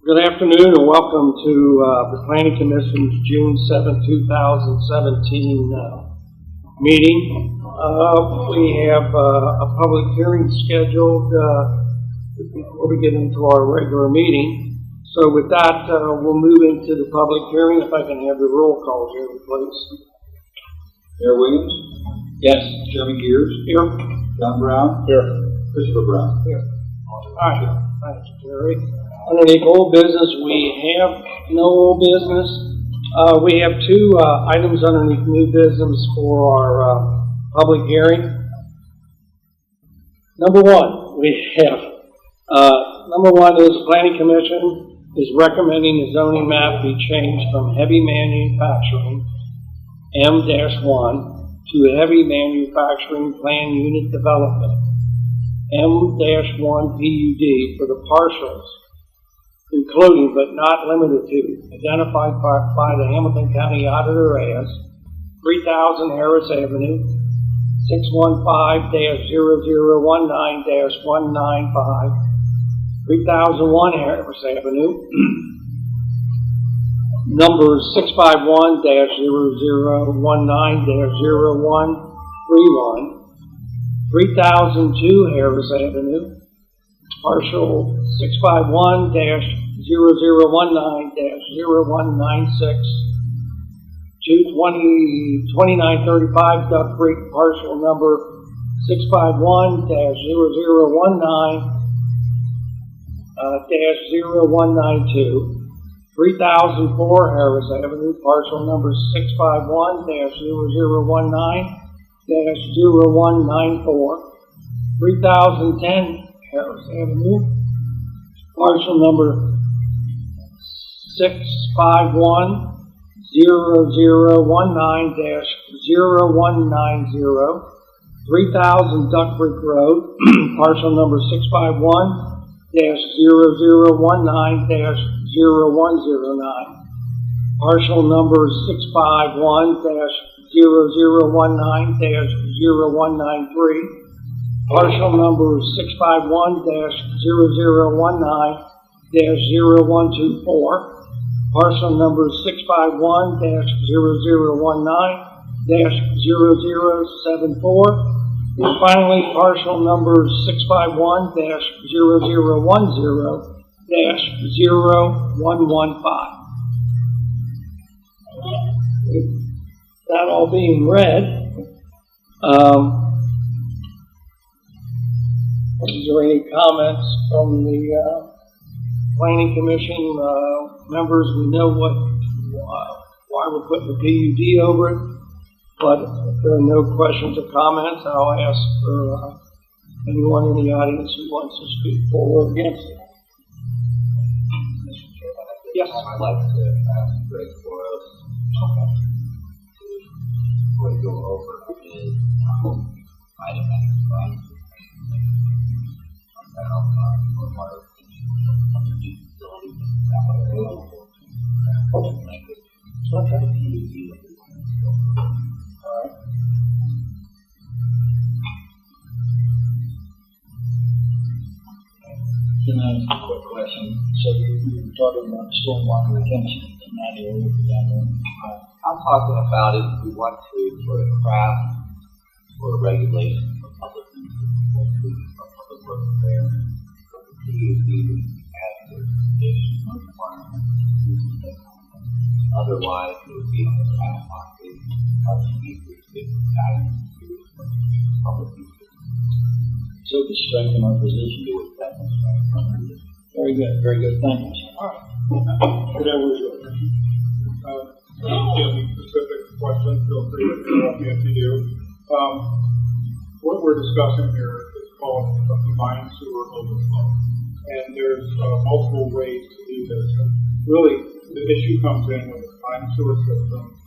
Good afternoon and welcome to the Planning Commission's June 7, 2017 meeting. We have a public hearing scheduled before we get into our regular meeting. So with that, we'll move into the public hearing. If I can have the roll call here, please. Mayor Williams? Yes. Chairman Gears? Here. John Brown? Here. Christopher Brown? Here. All right. Thank you, Jerry. Underneath old business, we have no old business. We have two items underneath new business for our public hearing. Number one, the Planning Commission is recommending the zoning map be changed from heavy manufacturing M-1 to heavy manufacturing plan unit development M-1 PUD for the parcels, including but not limited to, identified by the Hamilton County Auditor as 3000 Harris Avenue, 615-0019-195, 3001 Harris Avenue, numbers 651-0019-0131, 3002 Harris Avenue, partial 651-0019-0196, 2935 Duck Creek, partial number 651-0019-0192, 3004 Harris Avenue, partial number 651-0019-0194, 3010 Harris Avenue, parcel number 651-0019-0190, 3000 Duck Creek Road, parcel number 651-0019-0109, parcel number 651-0019-0193, partial number 651-0019-0124, partial number 651-0019-0074, and finally partial number 651-0010-0115. That all being read, is there any comments from the Planning Commission members? We know why we're putting the PUD over it, but if there are no questions or comments, I'll ask for anyone in the audience who wants to speak for or against it. Yes. I'd like to ask Greg for us to go over his item Can I ask a quick question? So you're talking about stormwater retention in that area. I'm talking about if we want to sort of craft or regulation for public works there, for the PUD as the condition requirement. Otherwise, it would be on the ad hoc basis of the increase in guidance to public use. So to strengthen our position to it, that was very good, very good. Thank you. All right. Whatever is your any specific questions, feel free to interrupt me if you do. What we're discussing here is called a combined sewer overflow. And there's multiple ways to do this. And really, the issue comes in when the combined sewer system,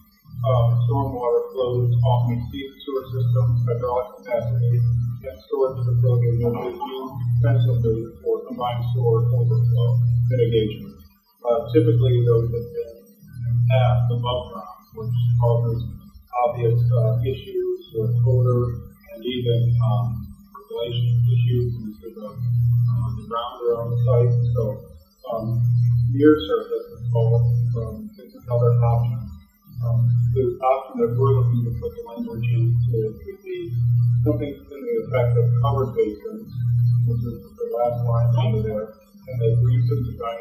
stormwater flows off an existing sewer system, hydraulic capacity, and storage facility that is used extensively for combined sewer overflow mitigation. Typically, those have been passed above ground, which causes obvious issues with odor and even percolation issues into the ground around the site. So the another option. The option that we're looking to put the language into would be something to the effect of covered basins, which is the last line under there, and they agree to design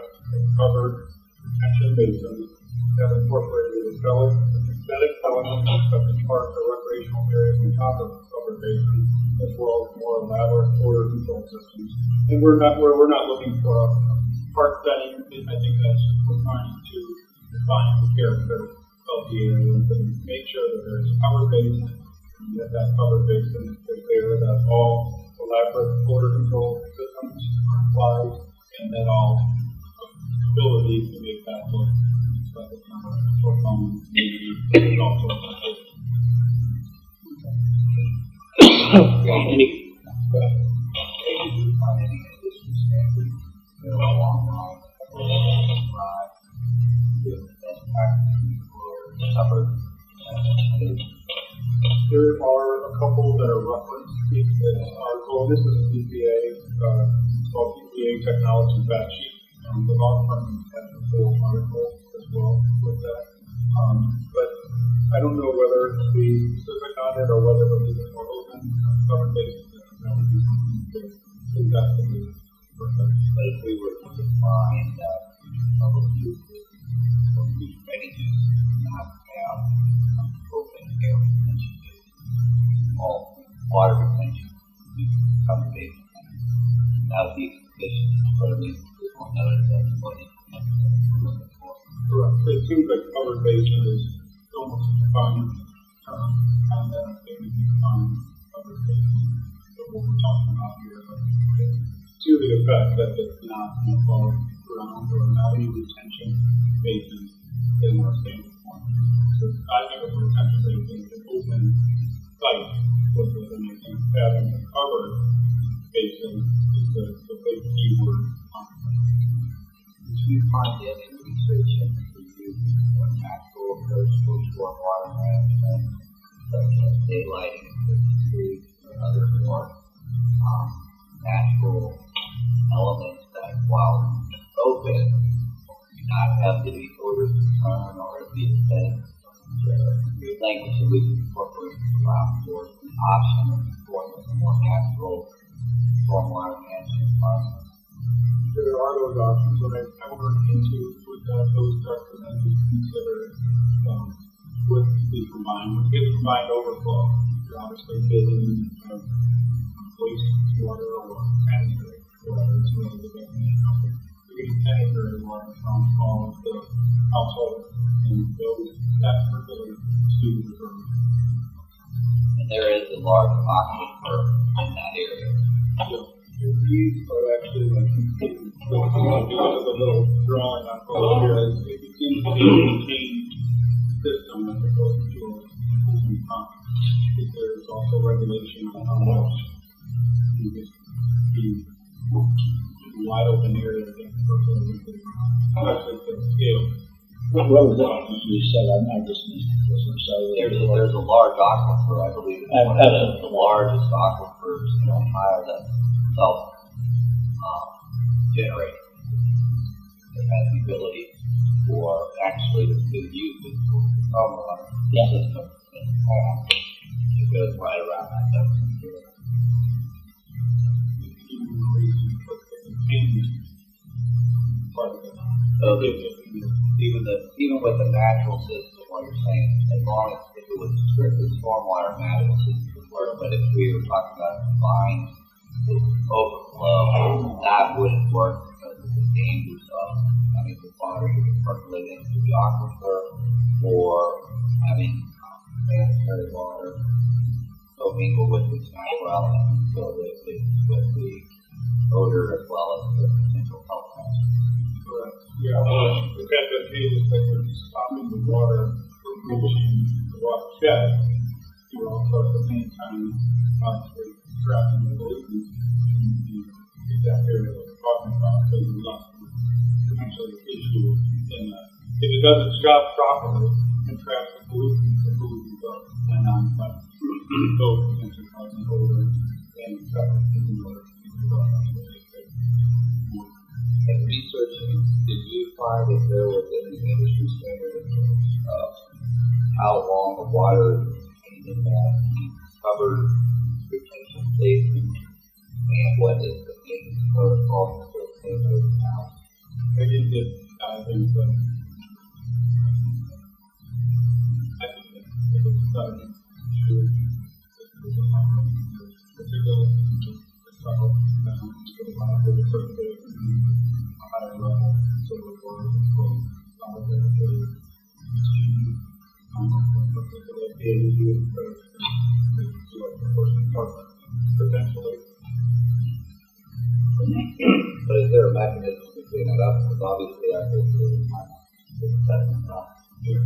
covered retention basins that incorporated aesthetic elements such as parks or recreational areas on top of covered basins, as well as more elaborate odor control systems. And we're not looking for a park setting. I think that's we're trying to define the character of the area and make sure that there's covered basin, and that covered basin is there, that all elaborate odor control systems are applied, and that all ability to make that look like a performance community and also Any, there are a couple that are referenced in this article. This is a BPA, called BPA Technology Fact Sheet. The law firm has a full article as well with that. But I don't know whether to be specific on it or whether to leave it more open on covered basis. That would be something to investigate. But if we were to define that public uses or use ready use not have open air retention, all water retention, cover basin, that would be sufficient. But at least there's one other that's what it's looking for. Correct. It seems like covered basin is almost a defined term, and then I think we can define covered basin. But what we're talking about here, to the effect that it's not an above ground or not any retention basin in our standard form. So I think of retention basin as an open site with it, and I think having a covered basin is the big keyword. Did you find any research into using a natural approach for stormwater management, such as daylighting the streets or other more natural elements that, while open, do not have to be odor concern or be aesthetic? Language that we can incorporate around for an option of going with a more natural stormwater management process. There are those options, but I worked into with those recommended to consider would be combined. With combined overflow, you're obviously getting wastewater or sanitary water as well as the definition. You're getting sanitary water from all of the households and those that particular to the room. And there is a large aquifer in that area. These are actually like a little drawing on photo here. It seems to be a contained system as opposed to a open pump. There's also regulation on how much you can be wide open area against especially to the scale. What was that you said? I just missed it. There's a large aquifer, I believe. It's one of the largest aquifers in Ohio that self-generating. It has the ability for actually to use it for stormwater system in the past. It goes right around that depth. So even with the natural system, what you're saying, as long as if it was strictly stormwater natural system, but if we were talking about combined overflow, that wouldn't work because of the dangers of having the water either percolate into the aquifer or having sanitary water commingle with its natural elements, so that with the odor as well as the potential health hazards. Correct. Yeah, it's advantageous that you're stopping the water from reaching the watershed. You're also at the same time obviously trapping the pollutants in the exact area that we're talking about, so you're not potentially an issue in that. If it does its job properly and traps the pollutants are then on site. Those potentially causing odor and septic in the water. In researching, did you find that there was any industry standard how long the water is contained in that covered retention basin, and what is the maintenance protocol for cleaning those out? I did get things done. I think that it was done. Particularly the tunnel down to the line with a certain bit a higher level, so the water is flowing out of there. Particularly being used to like the first department potentially. But is there a mechanism to clean it up? Because obviously I go through my assessment process. Yeah.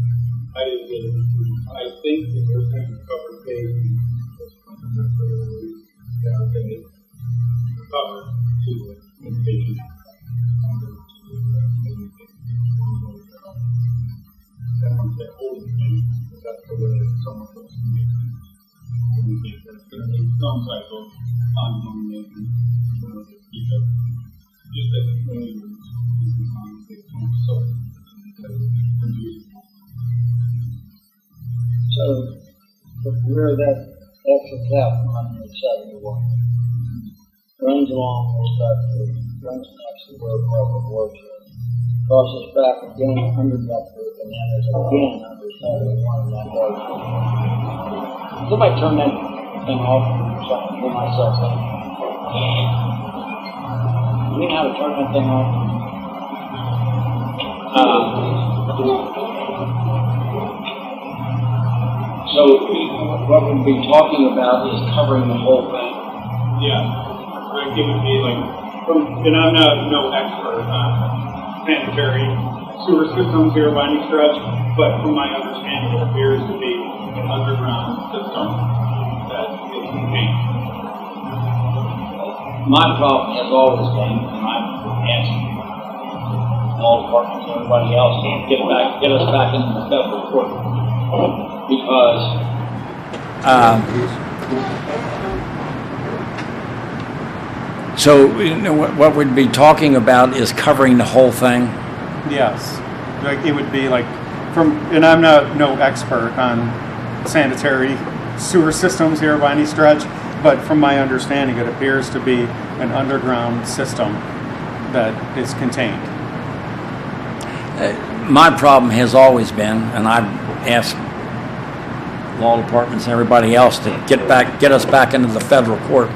I didn't get it. I think that there's going to be covered page. Covered to the invitation. That's the way someone goes to me. That's going to be some type of ongoing maintenance. Just as a community, So, where that exits out on the 71 runs along runs next to where public works is, crosses back again under that group, and then is again under 71 in that direction. Somebody turn that thing off so I can hear myself in. You know how to turn that thing off? So what we'd be talking about is covering the whole thing. yeah, like it would be like, and I'm not no expert on sanitary sewer systems here by any stretch, but from my understanding, it appears to be an underground system that is contained. My problem has always been, and I've asked all departments and everybody else to get us back into the federal court, because so you know, what we'd be talking about is covering the whole thing. Yes, like it would be like and I'm not no expert on sanitary sewer systems here by any stretch, but from my understanding, it appears to be an underground system that is contained. My problem has always been, and I've asked law departments and everybody else to get us back into the federal court,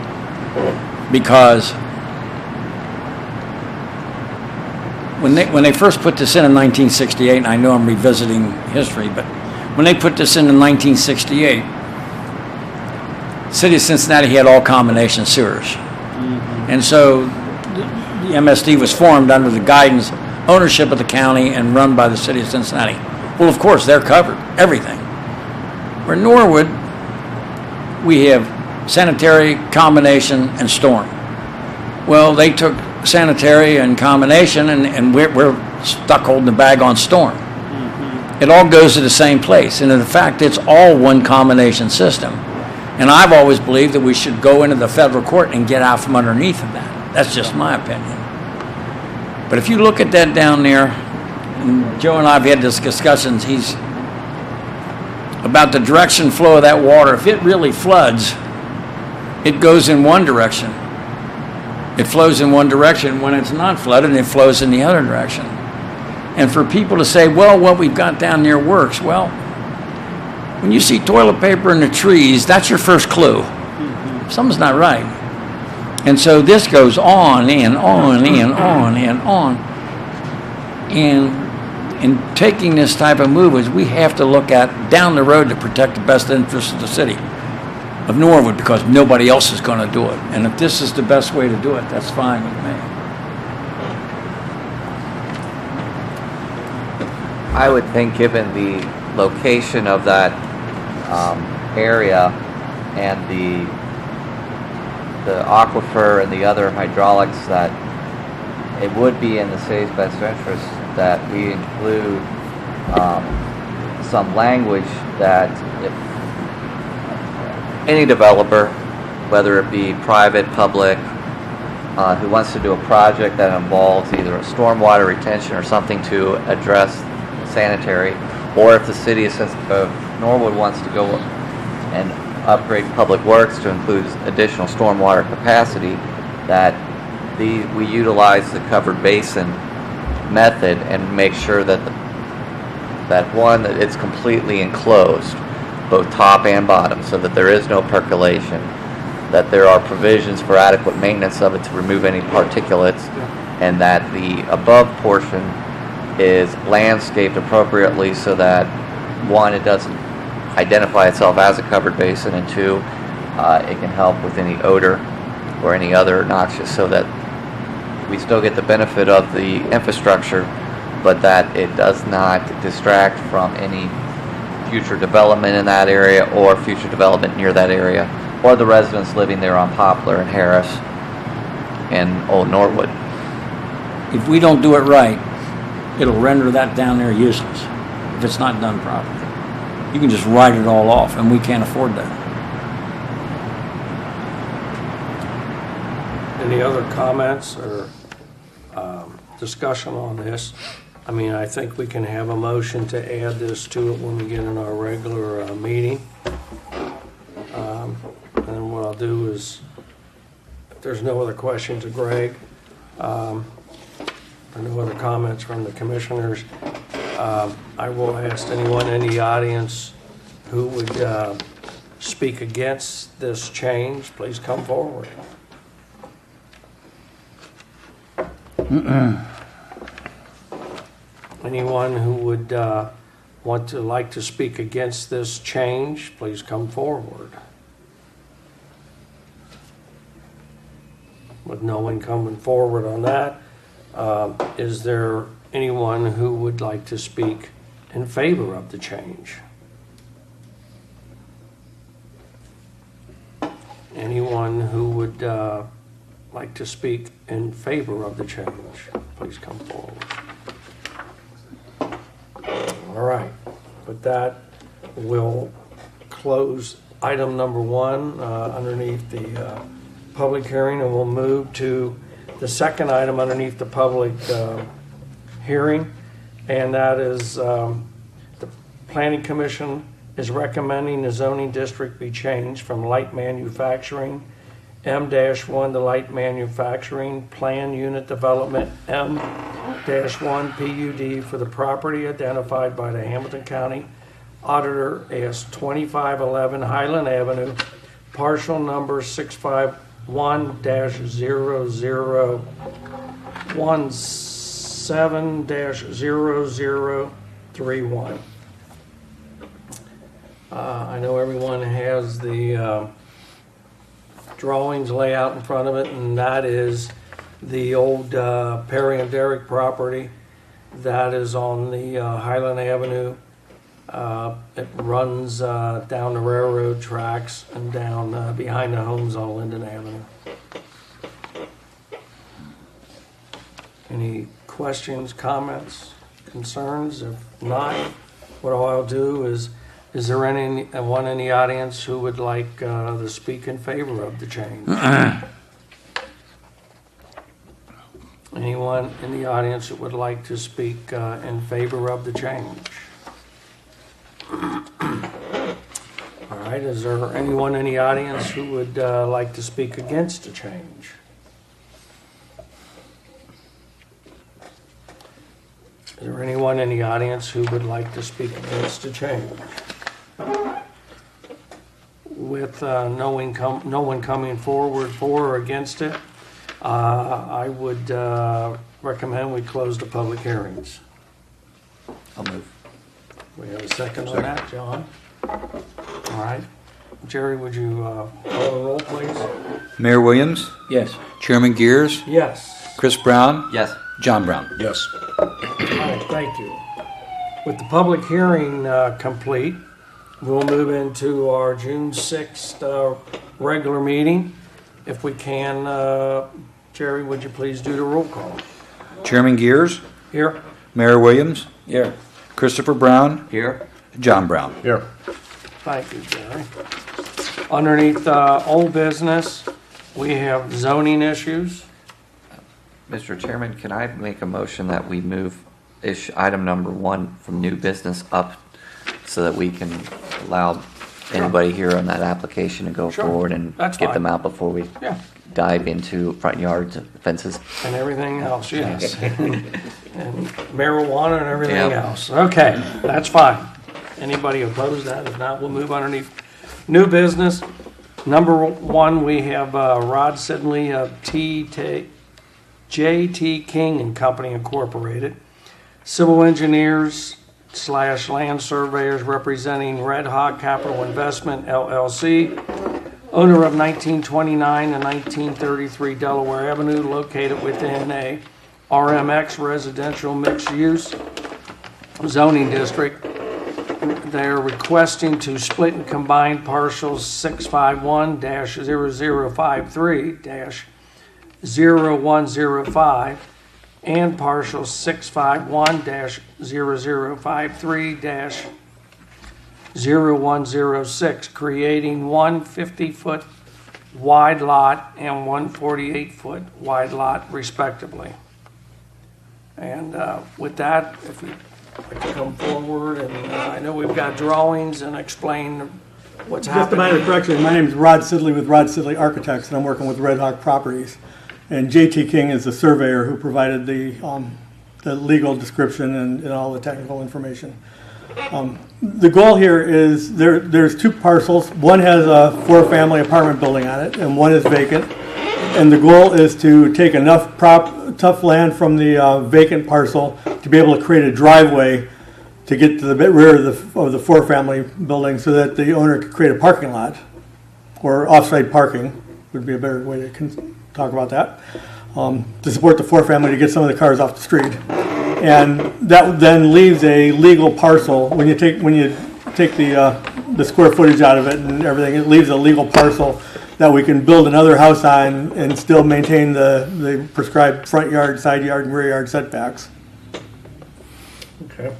because when they first put this in 1968, and I know I'm revisiting history, but when they put this in 1968, City of Cincinnati had all combination sewers. Mm-hmm. And so the MSD was formed under the guidance, ownership of the county, and run by the City of Cincinnati. Well, of course, they're covered, everything. For Norwood, we have sanitary, combination, and storm. Well, they took sanitary and combination, and we're stuck holding the bag on storm. Mm-hmm. It all goes to the same place, and in fact, it's all one combination system. And I've always believed that we should go into the federal court and get out from underneath of that. That's just my opinion. But if you look at that down there, and Joe and I have had this discussions, he's about the direction flow of that water. If it really floods, it goes in one direction. It flows in one direction. When it's not flooded, it flows in the other direction. And for people to say, well, what we've got down there works, well, when you see toilet paper in the trees, that's your first clue. Mm-hmm. Something's not right. And so this goes on and on and on and on. And in taking this type of move, is we have to look at down the road to protect the best interests of the city of Norwood, because nobody else is going to do it. And if this is the best way to do it, that's fine with me. I would think, given the location of that area and the aquifer and the other hydraulics, that it would be in the city's best interest that we include some language that if any developer, whether it be private, public, who wants to do a project that involves either a stormwater retention or something to address sanitary, or if the city of Norwood wants to go and upgrade public works to include additional stormwater capacity, that we utilize the covered basin method and make sure that that it's completely enclosed, both top and bottom, so that there is no percolation, that there are provisions for adequate maintenance of it to remove any particulates, and that the above portion is landscaped appropriately so that, one, it doesn't identify itself as a covered basin, and two, it can help with any odor or any other noxious, so that we still get the benefit of the infrastructure, but that it does not distract from any future development in that area or future development near that area, or the residents living there on Poplar and Harris and Old Norwood. If we don't do it right, it'll render that down there useless if it's not done properly. You can just write it all off, and we can't afford that. Any other comments or discussion on this? I mean, I think we can have a motion to add this to it when we get in our regular meeting. And what I'll do is, if there's no other questions of Greg, or no other comments from the commissioners, I will ask anyone in the audience who would speak against this change, please come forward. Anyone who would like to speak against this change, please come forward. With no one coming forward on that, is there anyone who would like to speak in favor of the change? Anyone who would like to speak in favor of the change, please come forward. All right, with that, we'll close item number 1 underneath the public hearing, and we'll move to the second item underneath the public hearing, and that is the Planning Commission is recommending the zoning district be changed from light manufacturing M-1 to light manufacturing plan unit development M-1 PUD for the property identified by the Hamilton County Auditor as 2511 Highland Avenue, parcel number 651-0017-0031. I know everyone has the drawings layout in front of it, and that is the old Perry and Derrick property that is on the Highland Avenue. It runs down the railroad tracks and down behind the homes on Linden Avenue. Any questions, comments, concerns? If not, what I'll do is there anyone in the audience who would like to speak in favor of the change? Anyone in the audience that would like to speak in favor of the change? All right, is there anyone in the audience who would like to speak against the change? Is there anyone in the audience who would like to speak against the change? With no one coming forward for or against it, I would recommend we close the public hearings. I'll move. We have a second on that, John? All right. Jerry, would you call the roll, please? Mayor Williams, Yes. Chairman Gears, Yes. Chris Brown, Yes. John Brown. Yes. All right, thank you. With the public hearing complete, we'll move into our June 6th regular meeting. If we can, Jerry, would you please do the roll call? Chairman Gears, Here? Mayor Williams, Yeah. Christopher Brown, Here? John Brown. Here. Thank you, Jerry. Underneath old business, we have zoning issues. Mr. Chairman, can I make a motion that we move item number 1 from new business up so that we can allow anybody here on that application to go Sure. forward and That's get fine. them out before we Yeah. dive into front yard fences. And everything else, yes. And marijuana and everything Yeah. else. Okay, that's fine. Anybody oppose that? If not, we'll move underneath new business. Number one, we have Rod Sidley of JT King and Company Incorporated, civil engineers / land surveyors representing Red Hawk Capital Investment LLC, owner of 1929 and 1933 Delaware Avenue, located within a RMX residential mixed-use zoning district. They're requesting to split and combine parcels 651-0053-0105 and parcel 651-0053-0106, creating one 50-foot wide lot and one 48-foot wide lot respectively. And with that, if you like to come forward, and I know we've got drawings and explain what's Just a happening. minor correction, my name is Rod Sidley with Rod Sidley Architects, and I'm working with Red Hawk Properties. And JT King is the surveyor who provided the legal description and all the technical information. The goal here is, there's two parcels. One has a 4-family apartment building on it, and one is vacant. And the goal is to take enough tough land from the vacant parcel to be able to create a driveway to get to the rear of the 4-family building so that the owner could create a parking lot, or off-site parking would be a better way to talk about that, to support the 4-family to get some of the cars off the street. And that then leaves a legal parcel. When you take the square footage out of it and everything, it leaves a legal parcel that we can build another house on and still maintain the prescribed front yard, side yard, and rear yard setbacks. Okay.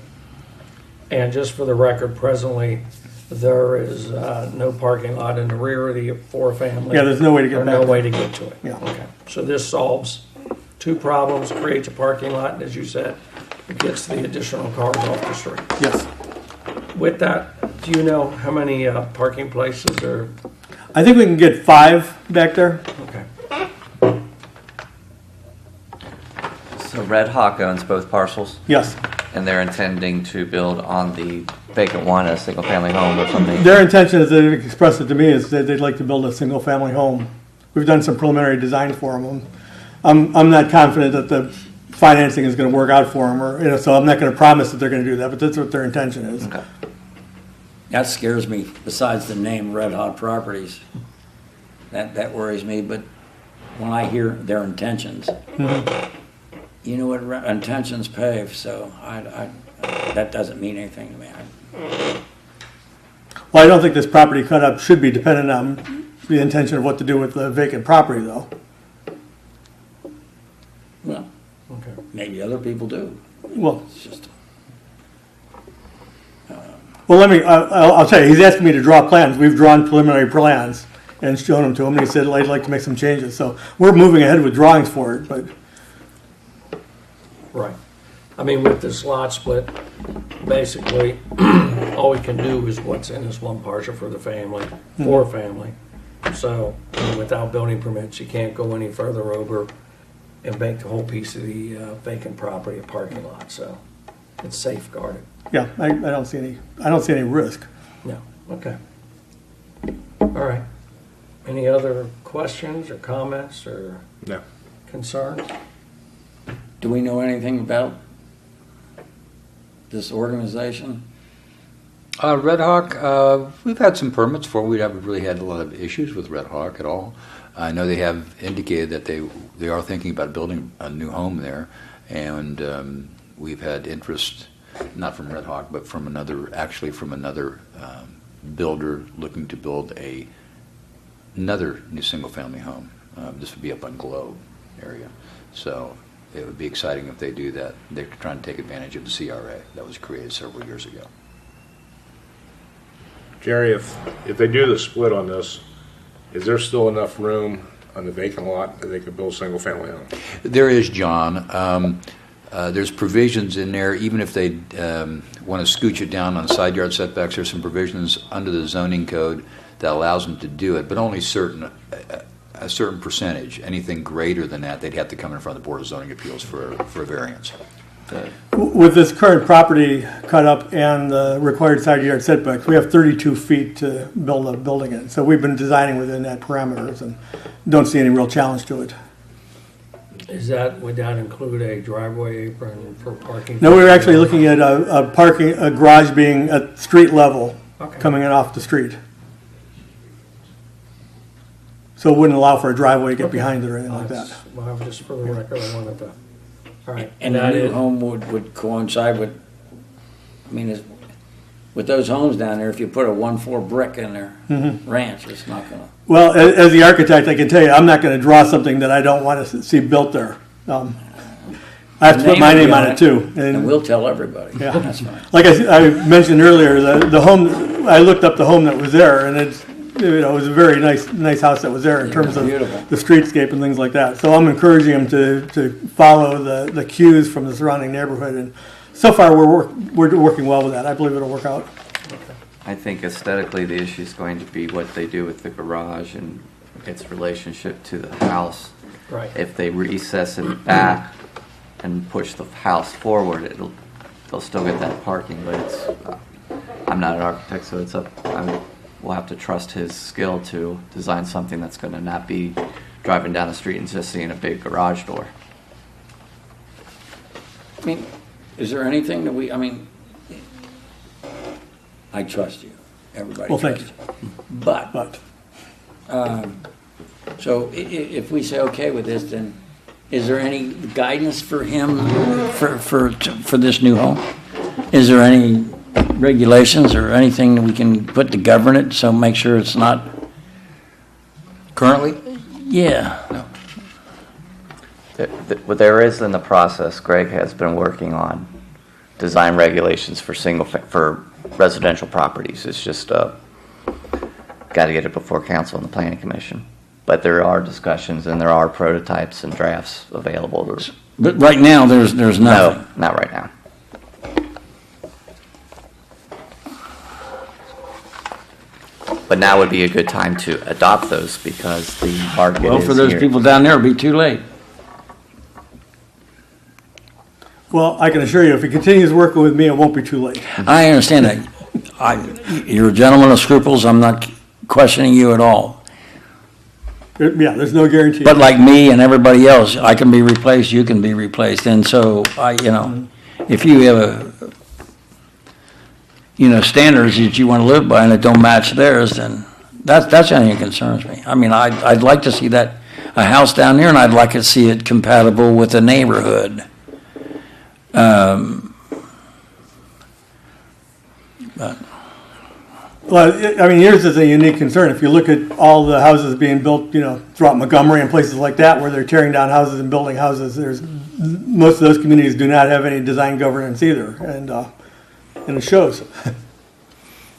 And just for the record, presently, there is no parking lot in the rear of the 4-family. Yeah, there's no way to get Or back no there. way to get to it. Yeah. Okay. So this solves two problems, creates a parking lot, and as you said, it gets the additional cars off the street. Yes. With that, do you know how many parking places are? I think we can get 5 back there. Okay. So Red Hawk owns both parcels, Yes. and they're intending to build on the vacant one a single-family home or something. Their intention, as they've expressed it to me, is that they'd like to build a single-family home. We've done some preliminary design for them. I'm not confident that the financing is going to work out for them, or so I'm not going to promise that they're going to do that. But that's what their intention is. Okay. That scares me, besides the name Red Hot Properties. That worries me, but when I hear their intentions, you know what intentions pave, so that doesn't mean anything to me. Well, I don't think this property cut-up should be dependent on the intention of what to do with the vacant property, though. Well, Okay. maybe other people do. Well, It's just, I'll tell you, he's asking me to draw plans. We've drawn preliminary plans and shown them to him, and he said, I'd like to make some changes. So we're moving ahead with drawings for it, but Right. I mean, with this lot split, basically, all we can do is what's in this one parcel for the family, 4-family. So without building permits, you can't go any further over and make the whole piece of the vacant property a parking lot, so it's safeguarded. yeah, I don't see any risk. No, okay. All right. Any other questions or comments or No. concerns? do we know anything about this organization? Red Hawk, we've had some permits for. We haven't really had a lot of issues with Red Hawk at all. I know they have indicated that they are thinking about building a new home there, and we've had interest, not from Red Hawk, but from another builder looking to build another new single-family home. This would be up on Globe area, so it would be exciting if they do that. They're trying to take advantage of the CRA that was created several years ago. Jerry, if they do the split on this, is there still enough room on the vacant lot that they could build a single-family home? There is, John. There's provisions in there, even if they want to scooch it down on side yard setbacks, there's some provisions under the zoning code that allows them to do it, but only a certain percentage. Anything greater than that, they'd have to come in front of the Board of Zoning Appeals for a variance. With this current property cut up and the required side yard setbacks, we have 32 feet to build a building in. So we've been designing within that parameters and don't see any real challenge to it. Would that include a driveway apron for parking? No, we were actually looking at a garage being at street level, Okay. coming in off the street. So it wouldn't allow for a driveway to get behind it or anything like that. Well, just for the record, I wanted to, all right. And the new home would coincide with, with those homes down there, if you put a 1-4 brick in their ranch, it's not gonna. Well, as the architect, I can tell you, I'm not going to draw something that I don't want to see built there. I have to put my name on it too. And we'll tell everybody. Yeah. That's fine. Like I mentioned earlier, the home, I looked up the home that was there, and it was a very nice house that was there in terms of beautiful. the streetscape and things like that. So I'm encouraging them to follow the cues from the surrounding neighborhood, and so far we're working well with that. I believe it'll work out. I think aesthetically the issue is going to be what they do with the garage and its relationship to the house. Right. If they recess it back and push the house forward, they'll still get that parking. But I'm not an architect, so we'll have to trust his skill to design something that's going to not be driving down the street and just seeing a big garage door. Is there anything that I trust you. Everybody Well, thank trusts you. But, so if we say okay with this, then is there any guidance for him for this new home? Is there any regulations or anything that we can put to govern it, so make sure it's not? Currently? Yeah. What there is in the process, Greg has been working on design regulations for for residential properties. It's just got to get it before council and the planning commission. But there are discussions and there are prototypes and drafts available. But right now, there's nothing. No, not right now. But now would be a good time to adopt those because the market is For those here. people down there, it'll be too late. Well, I can assure you, if he continues working with me, it won't be too late. I understand that. You're a gentleman of scruples. I'm not questioning you at all. Yeah, there's no guarantee. But like me and everybody else, I can be replaced, you can be replaced. And so, if you have standards that you want to live by and that don't match theirs, then that's anything that concerns me. I'd like to see a house down there, and I'd like to see it compatible with the neighborhood. Yours is a unique concern. If you look at all the houses being built, throughout Montgomery and places like that, where they're tearing down houses and building houses, most of those communities do not have any design governance either, and it shows.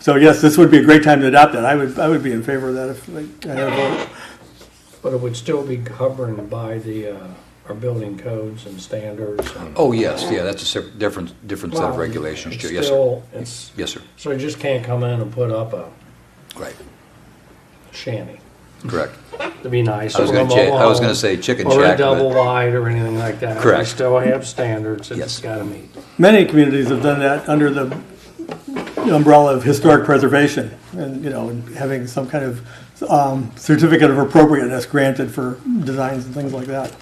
So yes, this would be a great time to adopt that. I would be in favor of that if I had a vote. But it would still be governed by our building codes and standards. Oh, yes, yeah, that's a different set of regulations. It's Yes, sir. still, Yes, sir. so you just can't come in and put up a Right, shanty. correct. To be nice. I was or a going mobile to home, say chicken or a shack, double but wide or anything like that. Correct. We still have standards that Yes. it's got to meet. Many communities have done that under the umbrella of historic preservation, and and having some kind of certificate of appropriateness granted for designs and things like that.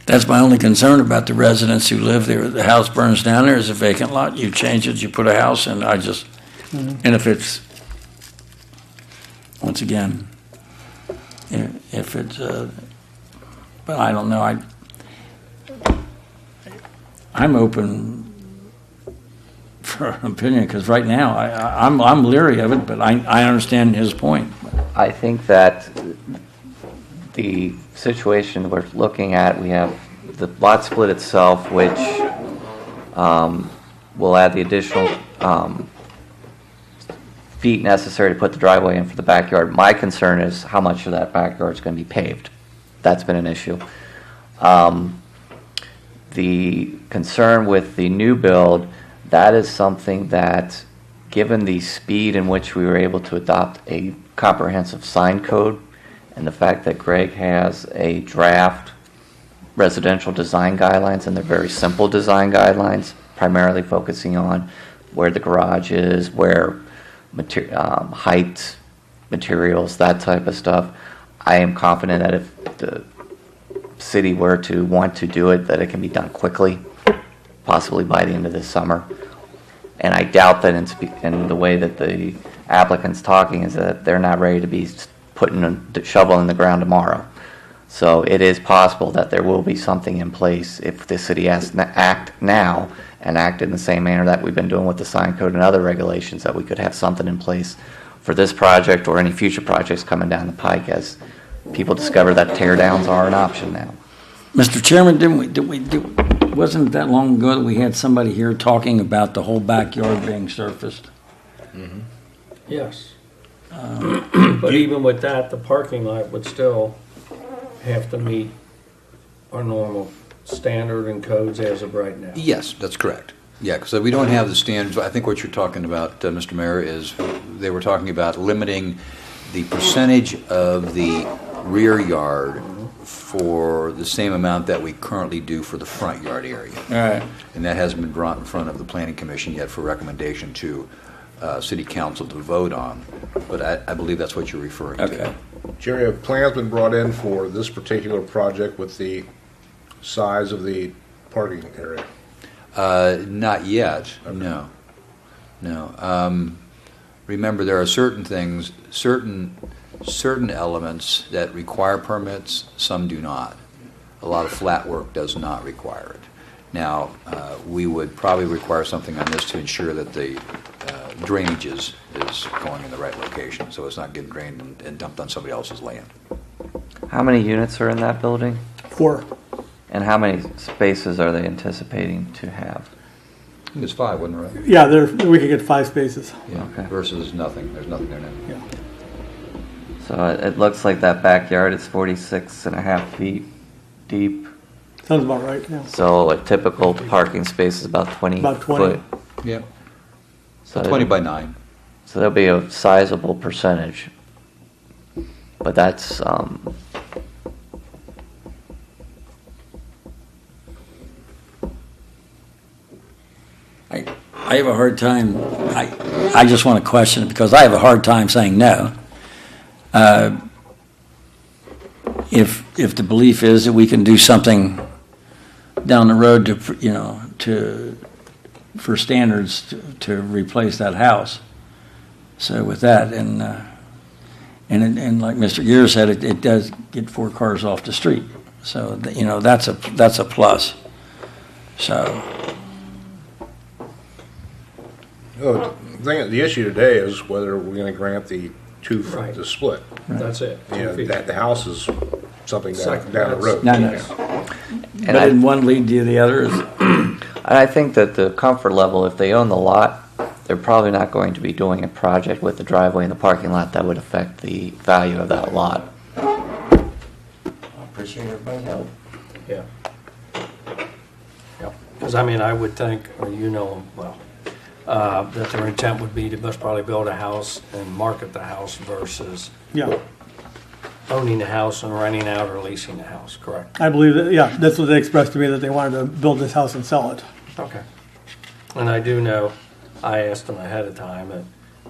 That's my only concern about the residents who live there. The house burns down, there's a vacant lot, you change it, you put a house in, and if it's, once again, if it's, but I don't know, I'm open for an opinion, because right now, I'm leery of it, but I understand his point. I think that the situation we're looking at, we have the lot split itself, which will add the additional feet necessary to put the driveway in for the backyard. My concern is how much of that backyard is going to be paved. That's been an issue. The concern with the new build, that is something that, given the speed in which we were able to adopt a comprehensive sign code, and the fact that Greg has a draft residential design guidelines, and they're very simple design guidelines, primarily focusing on where the garage is, where height, materials, that type of stuff. I am confident that if the city were to want to do it, that it can be done quickly, possibly by the end of this summer. And I doubt that in the way that the applicant's talking is that they're not ready to be putting a shovel in the ground tomorrow. So it is possible that there will be something in place if the city has to act now and act in the same manner that we've been doing with the sign code and other regulations, that we could have something in place for this project or any future projects coming down the pike as people discover that tear downs are an option now. Mr. Chairman, wasn't it that long ago that we had somebody here talking about the whole backyard being surfaced? Yes. But even with that, the parking lot would still have to meet our normal standard and codes as of right now. Yes, that's correct. Yeah, because we don't have the standards. I think what you're talking about, Mr. Mayor, is they were talking about limiting the percentage of the rear yard for the same amount that we currently do for the front yard area. All right. And that hasn't been brought in front of the Planning Commission yet for recommendation to City Council to vote on. But I believe that's what you're referring to. Okay. Jerry, have plans been brought in for this particular project with the size of the parking area? Not yet, no. Remember, there are certain things, certain elements that require permits, some do not. A lot of flat work does not require it. Now, we would probably require something on this to ensure that the drainage is going in the right location, so it's not getting drained and dumped on somebody else's land. How many units are in that building? 4. And how many spaces are they anticipating to have? I think it's 5, wasn't it, right? Yeah, we could get 5 spaces. Yeah, Okay. versus nothing. There's nothing there now. Yeah. So it looks like that backyard is 46.5 feet deep. Sounds about right, yeah. So a typical parking space is about 20 About 20. foot. Yeah, So 20 by 9. So there'll be a sizable percentage. But that's, I have a hard time, I just want to question it because I have a hard time saying no. If the belief is that we can do something down the road for standards to replace that house. So with that, and like Mr. Gear said, it does get 4 cars off the street. So, that's a plus. So. The issue today is whether we're going to grant the Right. the split. That's it. That the house is something Second, down the road. No. But didn't one lead to the other? and I think that the comfort level, if they own the lot, they're probably not going to be doing a project with the driveway and the parking lot that would affect the value of that lot. I appreciate everybody's help. Yeah. Because, I would think, or well, that their intent would be to most probably build a house and market the house versus Yeah, owning the house and renting out or leasing the house, correct? I believe that, yeah, that's what they expressed to me, that they wanted to build this house and sell it. Okay. And I do know, I asked them ahead of time that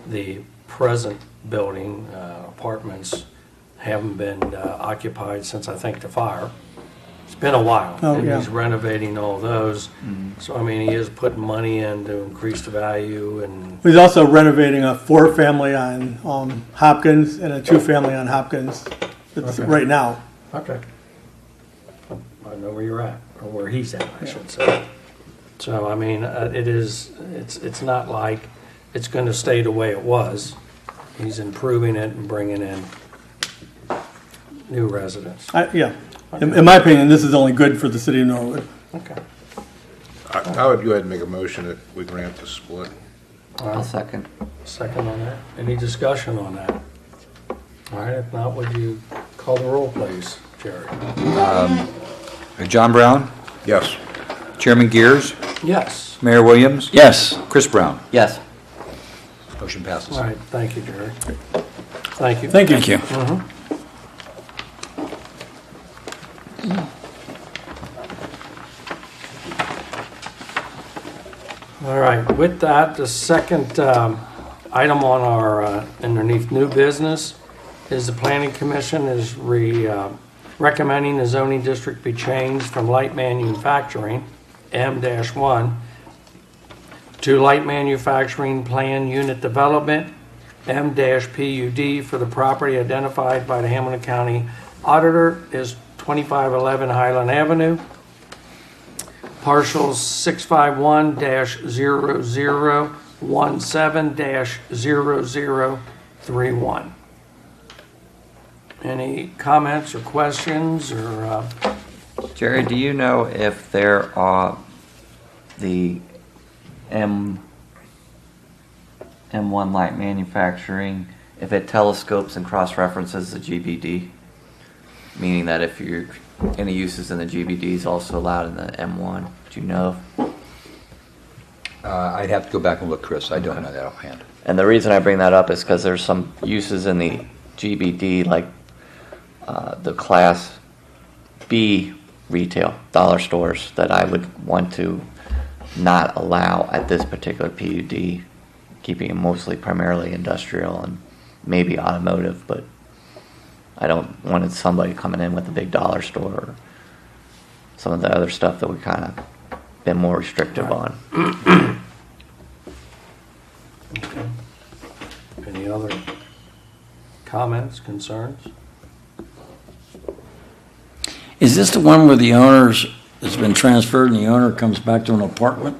the present building, apartments, haven't been occupied since, I think, the fire. It's been a while. Oh, And yeah. he's renovating all those. So, he is putting money in to increase the value and, He's also renovating a 4-family on Hopkins and a 2-family on Hopkins. It's Okay. right now. okay. I know where you're at, or where he's at, I should say. So, it's not like it's gonna stay the way it was. He's improving it and bringing in new residents. Yeah. In my opinion, this is only good for the city of Norwood. Okay. I would go ahead and make a motion that we grant the split. All I'll right, second. second on that. Any discussion on that? All right, if not, would you call the roll, please, Jerry? John Brown, Yes. Chairman Gears, Yes. Mayor Williams, Yes. Chris Brown. Yes. Motion passes. All right, thank you, Jerry. Thank you. Thank you. Thank you. All right, with that, the second item on our underneath new business is the planning commission is recommending the zoning district be changed from light manufacturing, M-1, to light manufacturing plan unit development, M-PUD, for the property identified by the Hamilton County Auditor is 2511 Highland Avenue, parcels 651-0017-0031. Any comments or questions or, Jerry, do you know if there are the M1 light manufacturing, if it telescopes and cross-references the GBD? Meaning that if you're any uses in the GBD is also allowed in the M1. Do you know? I'd have to go back and look, Chris. I don't know that offhand. And the reason I bring that up is because there's some uses in the GBD, like the Class B retail dollar stores, that I would want to not allow at this particular PUD, keeping it mostly primarily industrial and maybe automotive, but I don't want somebody coming in with a big dollar store or some of the other stuff that we kind of been more restrictive on. okay. Any other comments, concerns? Is this the one where the owner's has been transferred and the owner comes back to an apartment?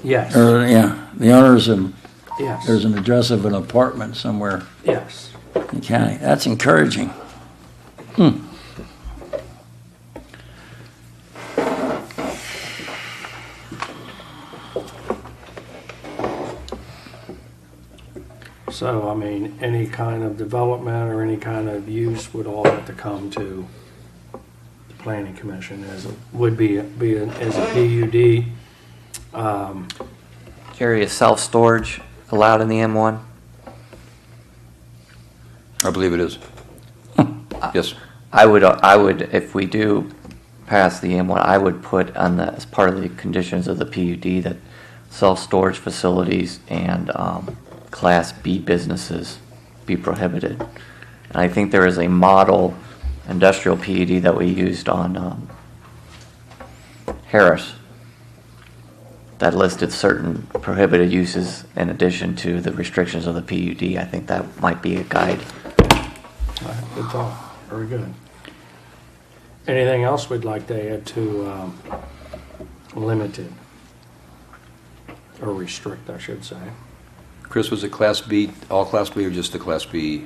Yes, Or, yeah, the owner's yes, there's an address of an apartment somewhere yes. in the county. That's encouraging. So, I mean, any kind of development or any kind of use would all have to come to the planning commission as it would be as a PUD. Jerry, is self-storage allowed in the M1? I believe it is. Yes. I would, if we do pass the M1, I would put on the, as part of the conditions of the PUD, that self-storage facilities and Class B businesses be prohibited. And I think there is a model industrial PUD that we used on Harris that listed certain prohibited uses in addition to the restrictions of the PUD. I think that might be a guide. All right, good thought, very good. Anything else we'd like to add to limited? Or restrict, I should say. Chris, was it Class B, all Class B, or just the Class B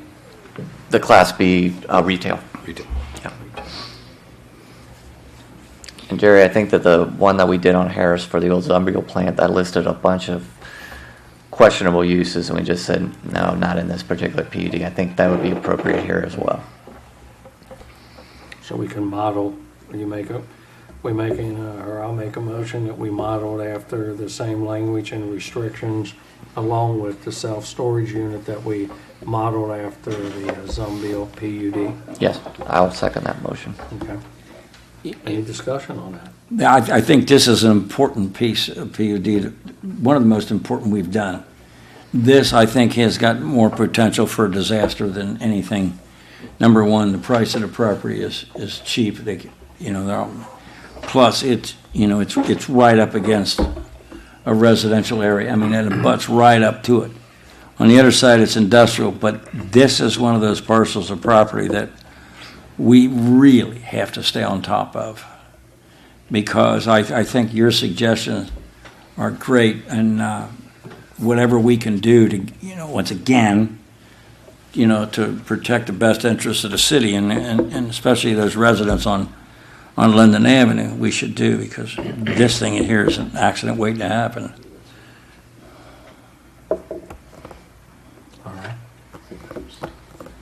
The Class B retail. retail? Yeah. And Jerry, I think that the one that we did on Harris for the old Zumbriel plant, that listed a bunch of questionable uses, and we just said, no, not in this particular PUD. I think that would be appropriate here as well. So we can model, or I'll make a motion that we model it after the same language and restrictions along with the self-storage unit that we modeled after the Zumbiel PUD. Yes, I'll second that motion. Okay. Any discussion on that? I think this is an important piece of PUD, one of the most important we've done. This, I think, has got more potential for a disaster than anything. Number one, the price of the property is cheap. Plus it's right up against a residential area. I mean, it butts right up to it. On the other side, it's industrial, but this is one of those parcels of property that we really have to stay on top of, because I think your suggestions are great, and whatever we can do to, once again, to protect the best interests of the city and especially those residents on Linden Avenue, we should do, because this thing in here is an accident waiting to happen. All right.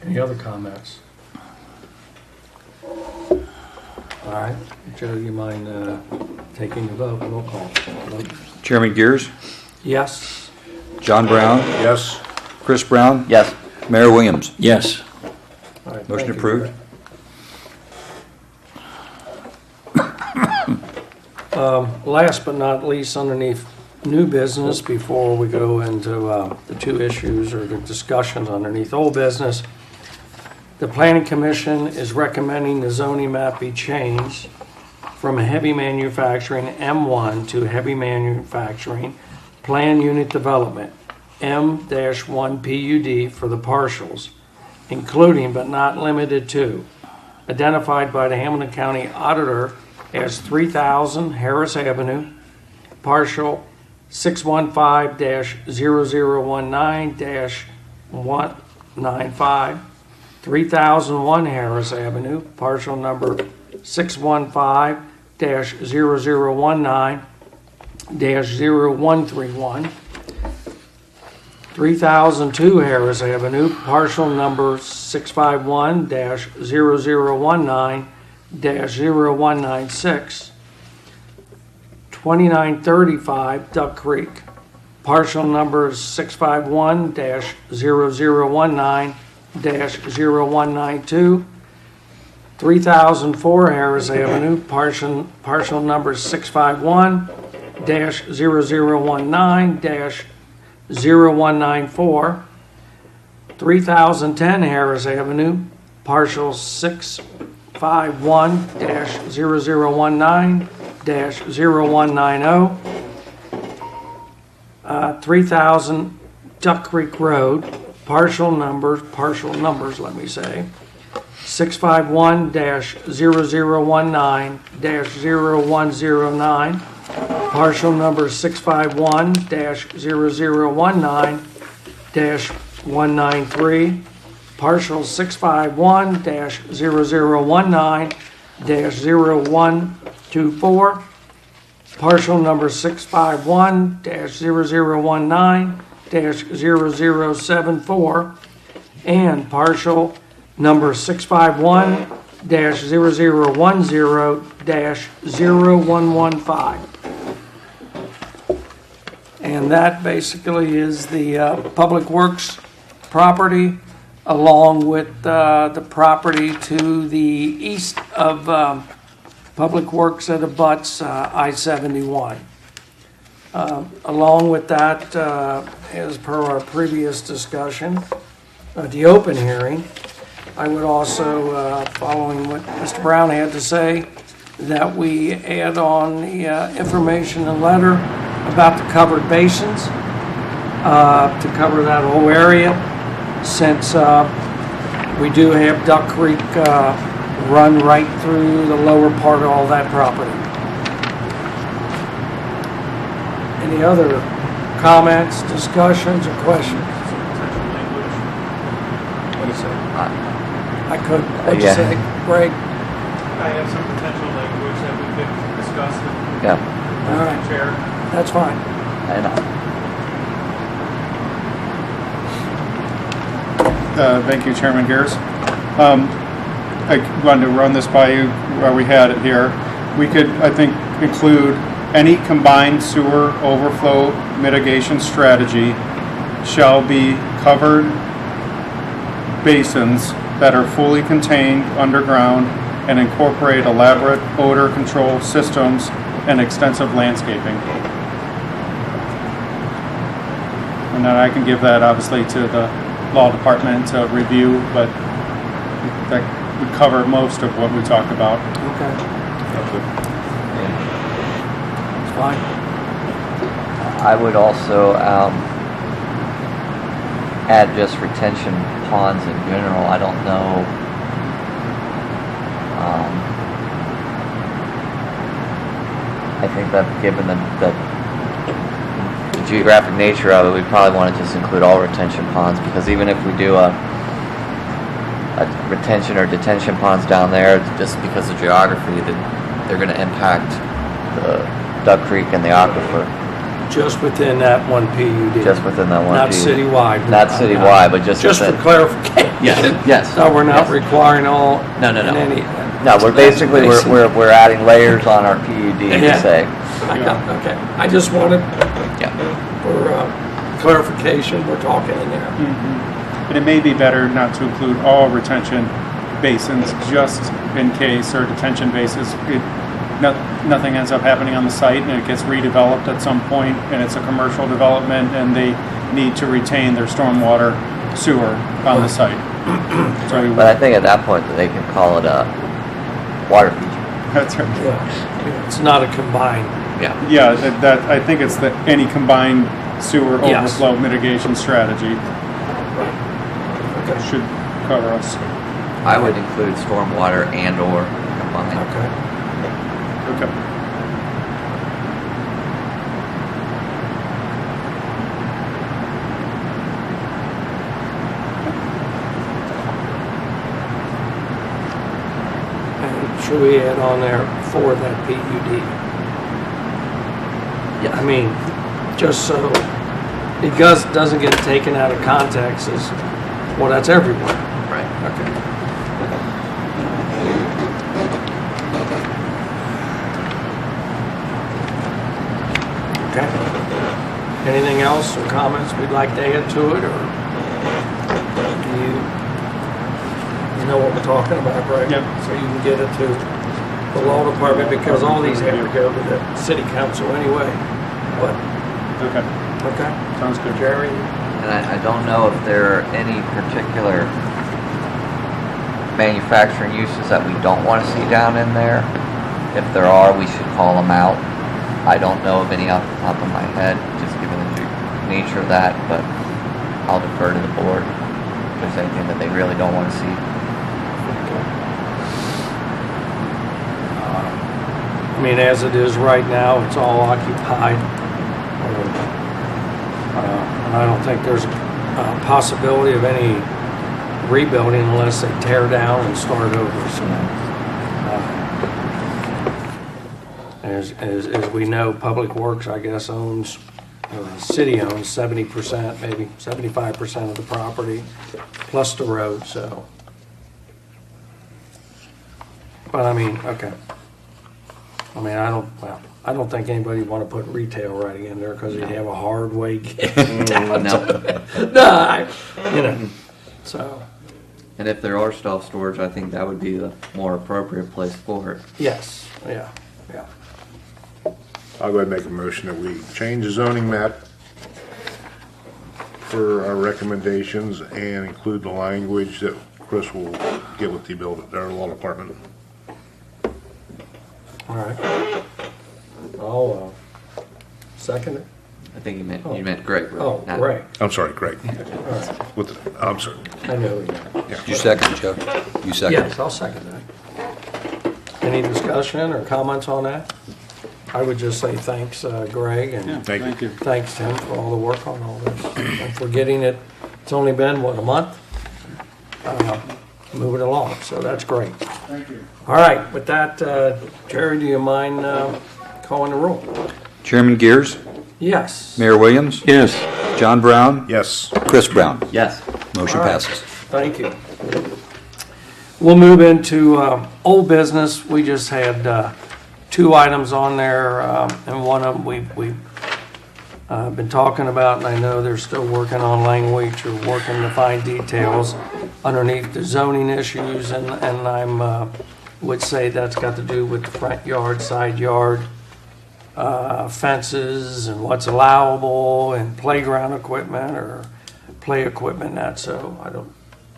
Any other comments? All right. Joe, you mind taking the vote? Roll call. Vote. Chairman Gears, Yes. John Brown, Yes? Chris Brown, Yes. Mayor Williams. Yes. All right, Motion thank you. approved. Last but not least, underneath new business, before we go into the two issues or the discussions underneath old business, the Planning Commission is recommending the zoning map be changed from heavy manufacturing M1 to heavy manufacturing plan unit development M-1 PUD for the partials, including but not limited to, identified by the Hamilton County Auditor as 3000 Harris Avenue, partial 615-0019-195, 3001 Harris Avenue, partial number 615-0019-0131, 3002 Harris Avenue, partial number 651-0019-0196, 2935 Duck Creek, partial number 651-0019-0192, 3004 Harris Avenue, partial number 651-0019-0194, 3010 Harris Avenue, partial 651-0019-0190, 3000 Duck Creek Road, partial numbers, 651-0019-0109, partial number 651-0019-193, partial 651-0019-0124, partial number 651-0019-0074, and partial number 651-0010-0115. And that basically is the Public Works property, along with the property to the east of Public Works that abuts I-71. Along with that, as per our previous discussion, the open hearing, I would also, following what Mr. Brown had to say, that we add on the information and letter about the covered basins to cover that whole area, since we do have Duck Creek run right through the lower part of all that property. Any other comments, discussions, or questions? What do you say? I could. What'd you say, Greg? I have some potential language that we could discuss with Yeah. All right. the chair. That's fine. I know. Thank you, Chairman Gears. I wanted to run this by you where we had it here. We could, I think, include any combined sewer overflow mitigation strategy shall be covered basins that are fully contained underground and incorporate elaborate odor control systems and extensive landscaping. And then I can give that obviously to the law department to review, but that would cover most of what we talked about. Okay. It's fine. I would also add just retention ponds in general. I don't know. I think that given the geographic nature of it, we probably want to just include all retention ponds, because even if we do a retention or detention ponds down there, just because of geography, they're going to impact the Duck Creek and the aquifer. Just within that one PUD. Just within that one Not PUD. citywide. Not citywide, but just Just for within- clarification. Yes. So we're not Yes. requiring all. No. in any. No, we're basically, we're adding layers on our PUD Yeah. to say, Okay, I just wanted, yeah. for clarification, we're talking in there. And it may be better not to include all retention basins, just in case, or detention bases. Nothing ends up happening on the site and it gets redeveloped at some point and it's a commercial development and they need to retain their stormwater sewer on the site. So But I think at that point, they can call it a water feature. that's right. Yeah, it's not a combined, Yeah. Yeah, that I think it's the any combined sewer Yes. overflow mitigation strategy okay, should cover us. I would include stormwater and or combined. okay. Okay. And should we add on there for that PUD? I mean, just so it doesn't get taken out of context as, well, that's everywhere. Right. Okay. Okay. Anything else or comments we'd like to add to it, or do you know what we're talking about, right? Yep. So you can get it to the law department, because all these have to go to the city council anyway. But, Okay. okay, Sounds good. Jerry? And I don't know if there are any particular manufacturing uses that we don't want to see down in there. If there are, we should call them out. I don't know of any off the top of my head, just given the nature of that, but I'll defer to the board if there's anything that they really don't want to see. I mean, as it is right now, it's all occupied. And I don't think there's a possibility of any rebuilding unless they tear down and start over. So, as we know, Public Works, I guess, owns, city owns 70%, maybe 75% of the property, plus the road, so. But I mean, okay. I mean, I don't think anybody would want to put retail right in there, because you'd have a hard way getting down to it. No, so, And if there are self-storage, I think that would be the more appropriate place for it. yes, yeah. I'll go ahead and make a motion that we change the zoning map for our recommendations and include the language that Chris will get with the our law department. All right. I'll second it. I think you meant Greg, right? Oh, Not- great. I'm sorry, Greg. I'm sorry. I know who you are. You second, Joe? You second? Yes, I'll second that. Any discussion or comments on that? I would just say thanks, Greg, and Thank you. thanks, Tim, for all the work on all this. And for getting it, it's only been, what, a month? Move it along, so that's great. Thank you. All right, with that, Jerry, do you mind calling the roll? Chairman Gears, Yes. Mayor Williams, Yes. John Brown, Yes. Chris Brown. Yes. Motion All right. passes. Thank you. We'll move into old business. We just had two items on there, and one of them we've been talking about, and I know they're still working on language or working to find details underneath the zoning issues, and I'm would say that's got to do with the front yard, side yard, fences, and what's allowable, and playground equipment or play equipment. That so I don't.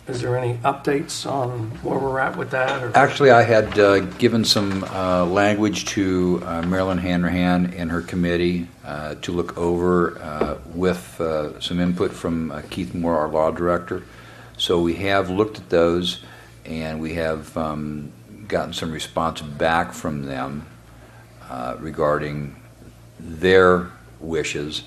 Is there any updates on where we're at with that? Or? Actually, I had given some language to Marilyn Hanrahan and her committee to look over with some input from Keith Moore, our law director. So we have looked at those, and we have gotten some response back from them regarding their wishes.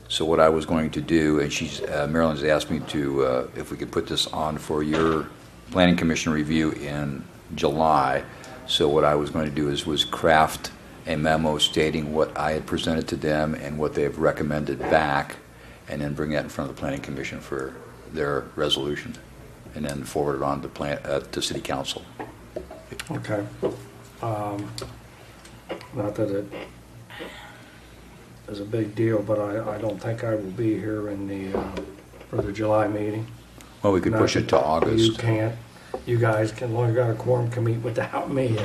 So what I was going to do, and Marilyn's asked me to, if we could put this on for your Planning Commission review in July. So what I was going to do was craft a memo stating what I had presented to them and what they have recommended back, and then bring that in front of the Planning Commission for their resolution, and then forward it on to City Council. Okay. Not that it is a big deal, but I don't think I will be here in for the July meeting. Well, we could push it to You August. can't. You guys can, long as you got a quorum, can meet without me.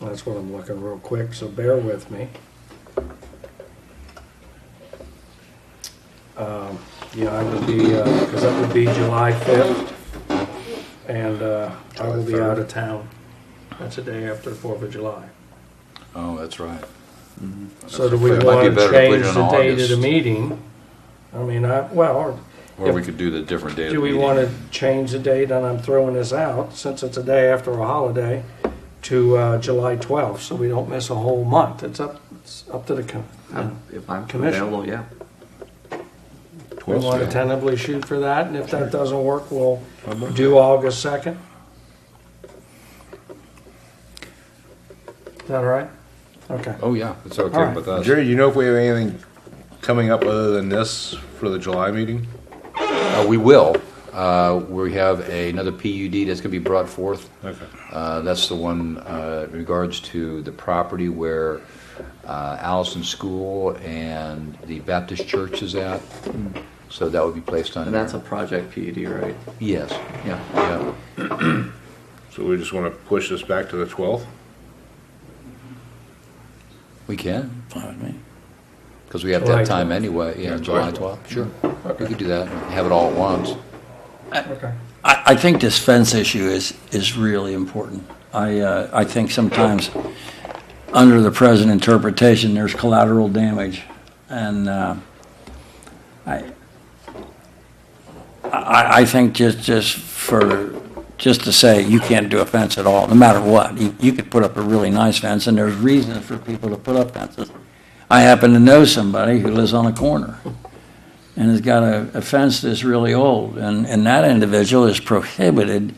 That's what I'm looking real quick, so bear with me. Yeah, I would be, because that would be July 5th, and I will be out of town. That's the day after 4th of July. Oh, that's right. So do we It might be want to better to put change it in the date of the August. meeting? I mean, Or we could do the different day of the do we meeting. want to change the date, and I'm throwing this out, since it's a day after a holiday, to July 12th, so we don't miss a whole month. It's up to the If I'm Commission. available, yeah. we want to tentatively shoot for that, and if that doesn't work, we'll do August 2nd. Is that all right? Okay. Oh, yeah, it's All okay right. with us. Jerry, do you know if we have anything coming up other than this for the July meeting? We will. We have another PUD that's going to be brought forth. Okay. That's the one in regards to the property where Allison School and the Baptist Church is at. So that would be placed on And there. that's a project PED, right? Yes. Yeah. Yeah. So we just want to push this back to the 12th? We can, Fine with me. because we have July that time 12th. anyway. Yeah, Yeah, July July 12th. Sure. We could do that and have it all at once. Okay. I think this fence issue is really important. I think sometimes, under the present interpretation, there's collateral damage, and I think just to say you can't do a fence at all, no matter what. You could put up a really nice fence, and there's reasons for people to put up fences. I happen to know somebody who lives on a corner and has got a fence that's really old, and that individual is prohibited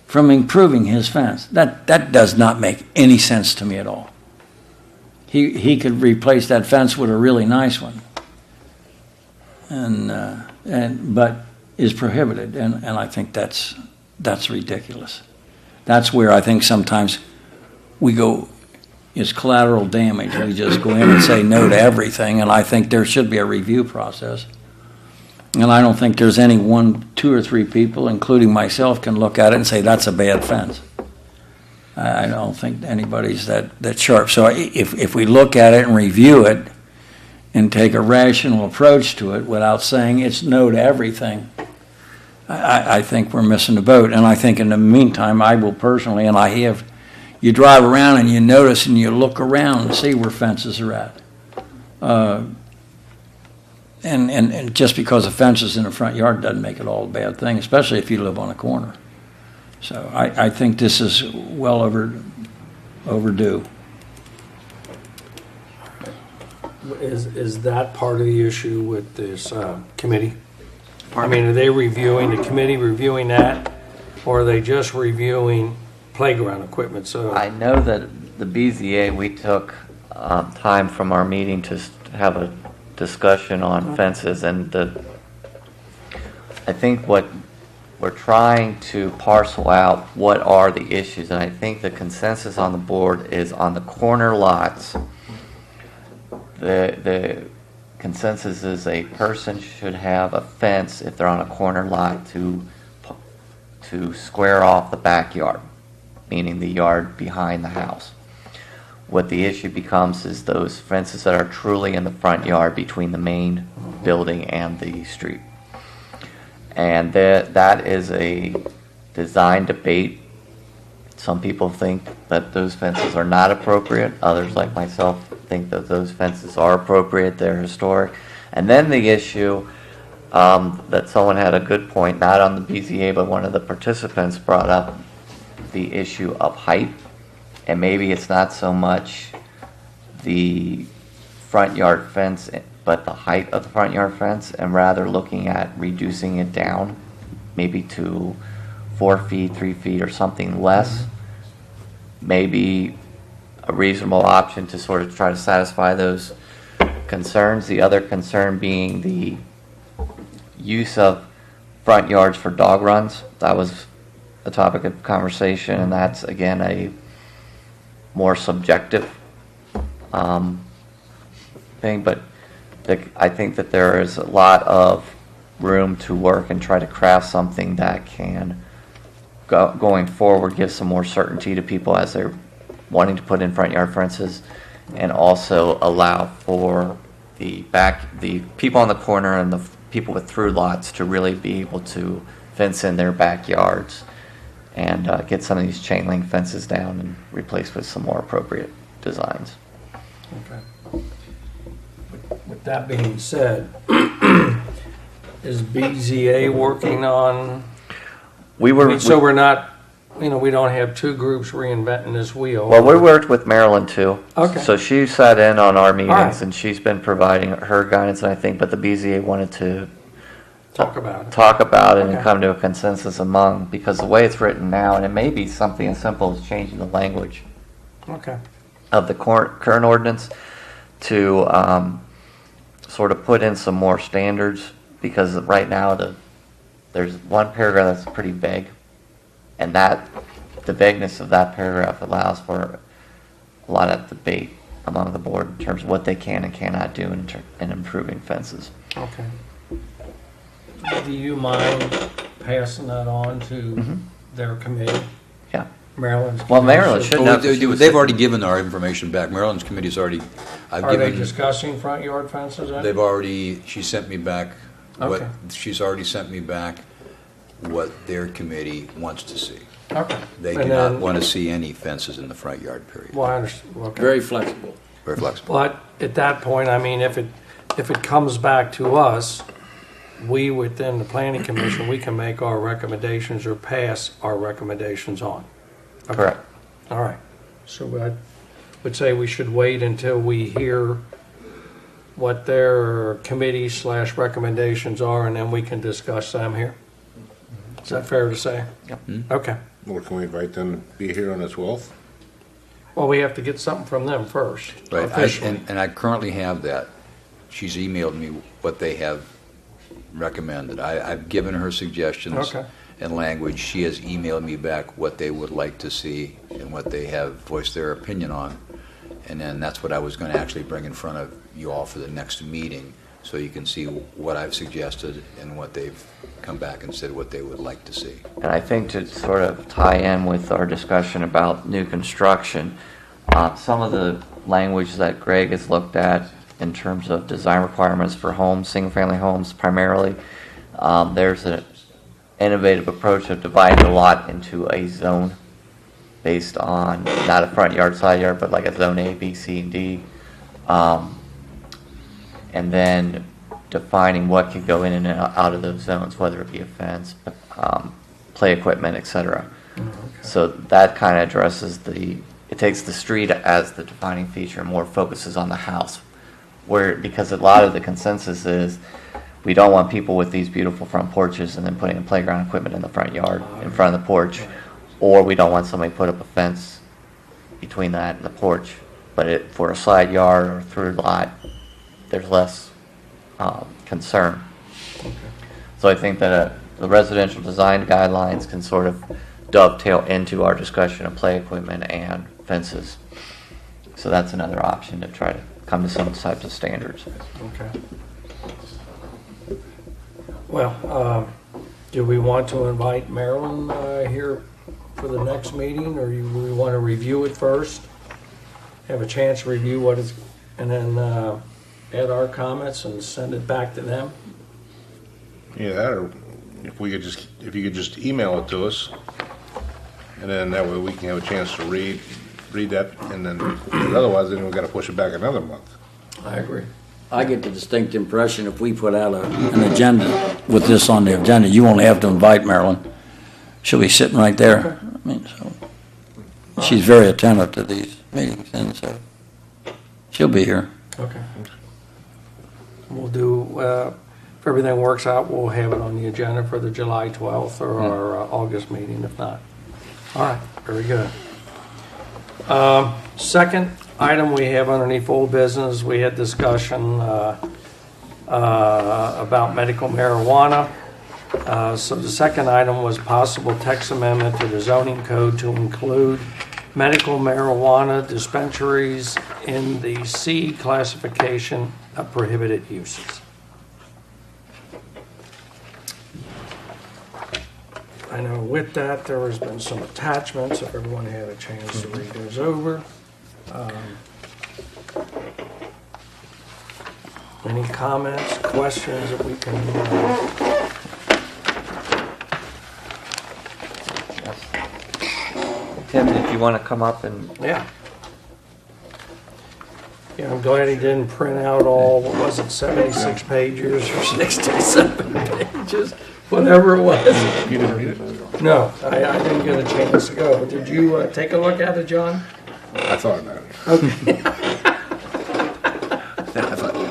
from improving his fence. That does not make any sense to me at all. He could replace that fence with a really nice one, but is prohibited, and I think that's ridiculous. That's where I think sometimes we go. It's collateral damage. We just go in and say no to everything, and I think there should be a review process. And I don't think there's any one, two or three people, including myself, can look at it and say that's a bad fence. I don't think anybody's that sharp. So if we look at it and review it and take a rational approach to it without saying it's no to everything, I think we're missing the boat. And I think in the meantime, I will personally, and I have, you drive around and you notice and you look around and see where fences are at. And just because a fence is in the front yard doesn't make it all a bad thing, especially if you live on a corner. So I think this is well overdue. Is that part of the issue with this committee? I mean, are they reviewing, the committee reviewing that, or are they just reviewing playground equipment? So I know that the BZA, we took time from our meeting to have a discussion on fences, and I think what we're trying to parcel out what are the issues, and I think the consensus on the board is on the corner lots. The consensus is a person should have a fence if they're on a corner lot to square off the backyard, meaning the yard behind the house. What the issue becomes is those fences that are truly in the front yard between the main building and the street. And that is a design debate. Some people think that those fences are not appropriate. Others, like myself, think that those fences are appropriate. They're historic. And then the issue that someone had a good point, not on the BZA, but one of the participants brought up the issue of height. And maybe it's not so much the front yard fence, but the height of the front yard fence, and rather looking at reducing it down, maybe to 4 feet, 3 feet, or something less. Maybe a reasonable option to sort of try to satisfy those concerns. The other concern being the use of front yards for dog runs. That was a topic of conversation, and that's again a more subjective thing. But I think that there is a lot of room to work and try to craft something that can, going forward, give some more certainty to people as they're wanting to put in front yard fences, and also allow for the people on the corner and the people with through lots to really be able to fence in their backyards and get some of these chain link fences down and replaced with some more appropriate designs. Okay. With that being said, is BZA working on, so we're not, we don't have two groups reinventing this wheel? Well, we worked with Marilyn too. Okay. So she sat in on our meetings, right. and she's been providing her guidance, and I think, but the BZA wanted to Talk about it. And Okay. come to a consensus among, because the way it's written now, and it may be something as simple as changing the language Okay. of the current ordinance to sort of put in some more standards, because right now there's one paragraph that's pretty vague, and the vagueness of that paragraph allows for a lot of debate among the board in terms of what they can and cannot do in improving fences. Okay. Do you mind passing that on to their committee? Yeah. Maryland's Well, committee? Maryland So- should Well, know. 'cause she was they've sitting- already given our information back. Maryland's committee's already, Are they discussing front yard fences then? she sent me back Okay. she's already sent me back what their committee wants to see. Okay. They And do not then- want to see any fences in the front yard, period. Well, I understand. Okay. Very flexible. Very flexible. But at that point, I mean, if it comes back to us, we within the planning commission, we can make our recommendations or pass our recommendations on. Okay. Correct. All right. So I would say we should wait until we hear what their committee / recommendations are, and then we can discuss them here. Is that fair to say? Yep. Okay. Or can we invite them to be here on the 12th? Well, we have to get something from them first, Right, officially. and I currently have that. She's emailed me what they have recommended. I've given her suggestions Okay. and language. She has emailed me back what they would like to see and what they have voiced their opinion on. And then that's what I was going to actually bring in front of you all for the next meeting, so you can see what I've suggested and what they've come back and said what they would like to see. And I think to sort of tie in with our discussion about new construction, some of the language that Greg has looked at in terms of design requirements for homes, single-family homes primarily, there's an innovative approach of dividing a lot into a zone based on not a front yard, side yard, but like a zone A, B, C, and D. And then defining what can go in and out of those zones, whether it be a fence, play equipment, etc. So that kind of addresses it takes the street as the defining feature and more focuses on the house. Because a lot of the consensus is we don't want people with these beautiful front porches and then putting in playground equipment in the front yard, in front of the porch, or we don't want somebody to put up a fence between that and the porch. But for a side yard or through lot, there's less concern. So I think that the residential design guidelines can sort of dovetail into our discussion of play equipment and fences. So that's another option to try to come to some types of standards. Okay. Well, do we want to invite Marilyn here for the next meeting, or do we want to review it first? Have a chance to review what is, and then add our comments and send it back to them? Yeah, that, or if you could just email it to us, and then that way we can have a chance to read that, and then, otherwise then we've got to push it back another month. I agree. I get the distinct impression if we put out an agenda with this on the agenda, you only have to invite Marilyn. She'll be sitting right there. I mean, so she's very attentive to these meetings, and so she'll be here. Okay. We'll do, if everything works out, we'll have it on the agenda for the July 12th or our August meeting, if not. All right, very good. Second item we have underneath old business, we had discussion about medical marijuana. So the second item was possible text amendment to the zoning code to include medical marijuana dispensaries in the C classification of prohibited uses. I know with that, there has been some attachments, if everyone had a chance to read those over. Any comments, questions that we can, Tim, if you want to come up and yeah. Yeah, I'm glad he didn't print out all, what was it, 76 pages or 67 pages, whatever it was. You didn't read it? No, I didn't get a chance to go. Did you take a look at it, John? I thought that. Okay. I thought, I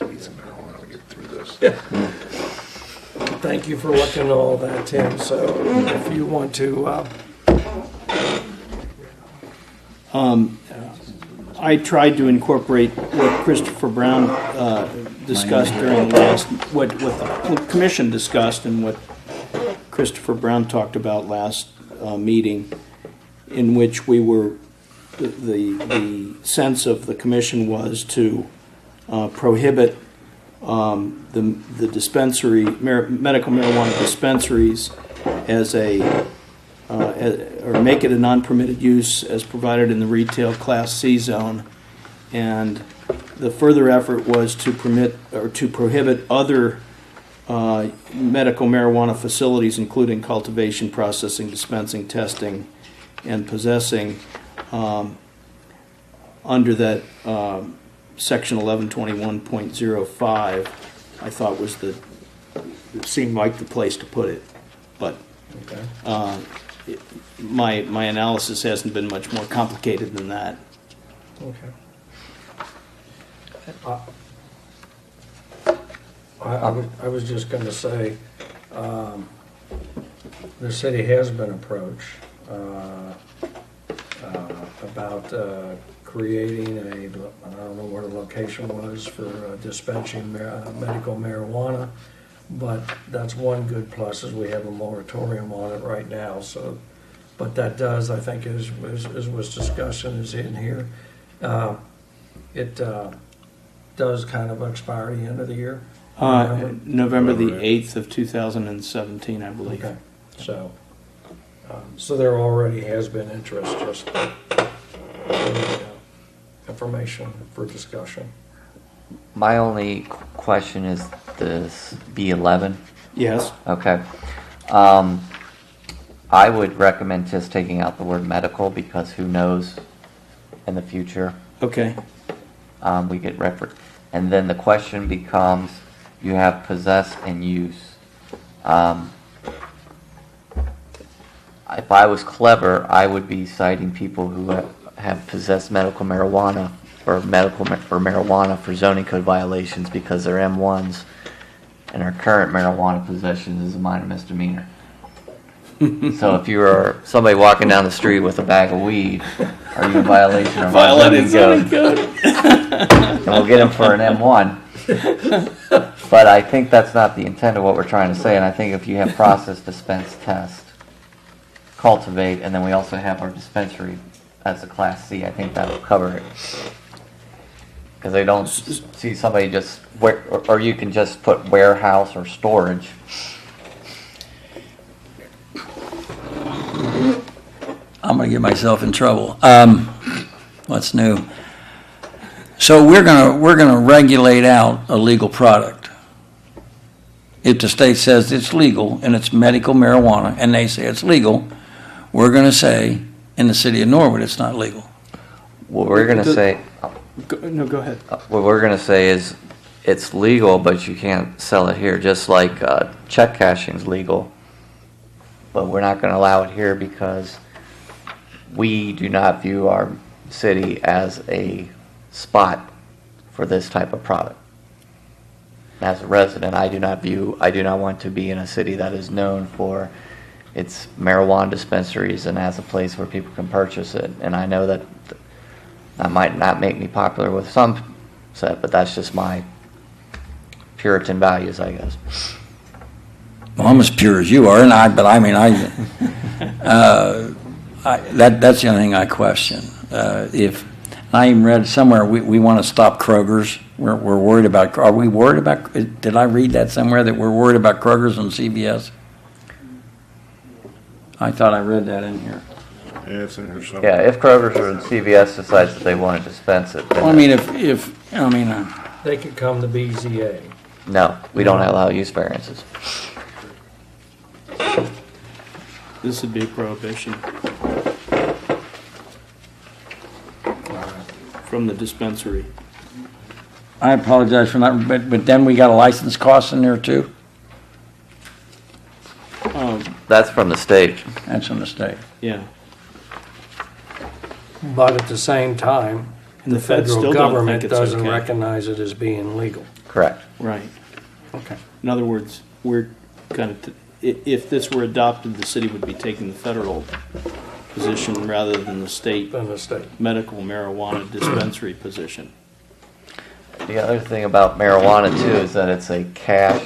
need some marijuana to get through this. Thank you for looking at all that, Tim. So if you want to, I tried to incorporate what Christopher Brown discussed during the last, what the commission discussed and what Christopher Brown talked about last meeting, in which we were, the sense of the commission was to prohibit the dispensary, medical marijuana dispensaries as a, or make it a non-permitted use as provided in the retail Class C zone. And the further effort was to permit or to prohibit other medical marijuana facilities, including cultivation, processing, dispensing, testing, and possessing under that section 1121.05, I thought was it seemed like the place to put it. But my analysis hasn't been much more complicated than that. okay. I was just going to say, the city has been approached about creating I don't know where the location was for dispensing medical marijuana, but that's one good plus is we have a moratorium on it right now. So, but that does, I think, as was discussion is in here, it does kind of expire at the end of the year. November the 8th of 2017, I believe. Okay, so, so there already has been interest, just information for discussion. my only question is this B11. Yes. Okay. I would recommend just taking out the word medical because who knows in the future Okay. we get reference. And then the question becomes, you have possess and use. If I was clever, I would be citing people who have possessed medical marijuana or marijuana for zoning code violations because they're M1s, and our current marijuana possession is a minor misdemeanor. So if you are somebody walking down the street with a bag of weed, are you in violation of our zoning code? And we'll get him for an M1. But I think that's not the intent of what we're trying to say, and I think if you have process, dispense, test, cultivate, and then we also have our dispensary as a Class C, I think that will cover it. Because they don't see somebody just, or you can just put warehouse or storage. I'm going to get myself in trouble. What's new? So we're going to regulate out a legal product. If the state says it's legal and it's medical marijuana and they say it's legal, we're going to say in the city of Norwood it's not legal. What we're going to say, Go ahead. what we're going to say is it's legal, but you can't sell it here. Just like check cashing is legal, but we're not going to allow it here because we do not view our city as a spot for this type of product. As a resident, I do not want to be in a city that is known for its marijuana dispensaries and as a place where people can purchase it. And I know that might not make me popular with some set, but that's just my Puritan values, I guess. Well, I'm as pure as you are, but I mean, that's the only thing I question. If I even read somewhere, we want to stop Kroger's. We're worried about. Are we worried about? Did I read that somewhere that we're worried about Kroger's and CVS? I thought I read that in here. Yeah, it's in here somewhere. Yeah, if Kroger's or CVS decides that they want to dispense it, then Well, I mean, They could come to BZA. no, we don't allow use variances. This would be a prohibition from the dispensary. I apologize for not, but then we got a license cost in there too. That's from the state. That's a mistake. Yeah. But at the same time, And the feds federal still don't government think it's doesn't okay. recognize it as being legal. Correct. Right. Okay. In other words, we're kind of, if this were adopted, the city would be taking the federal position rather than the state Then the state. medical marijuana dispensary position. The other thing about marijuana too is that it's a cash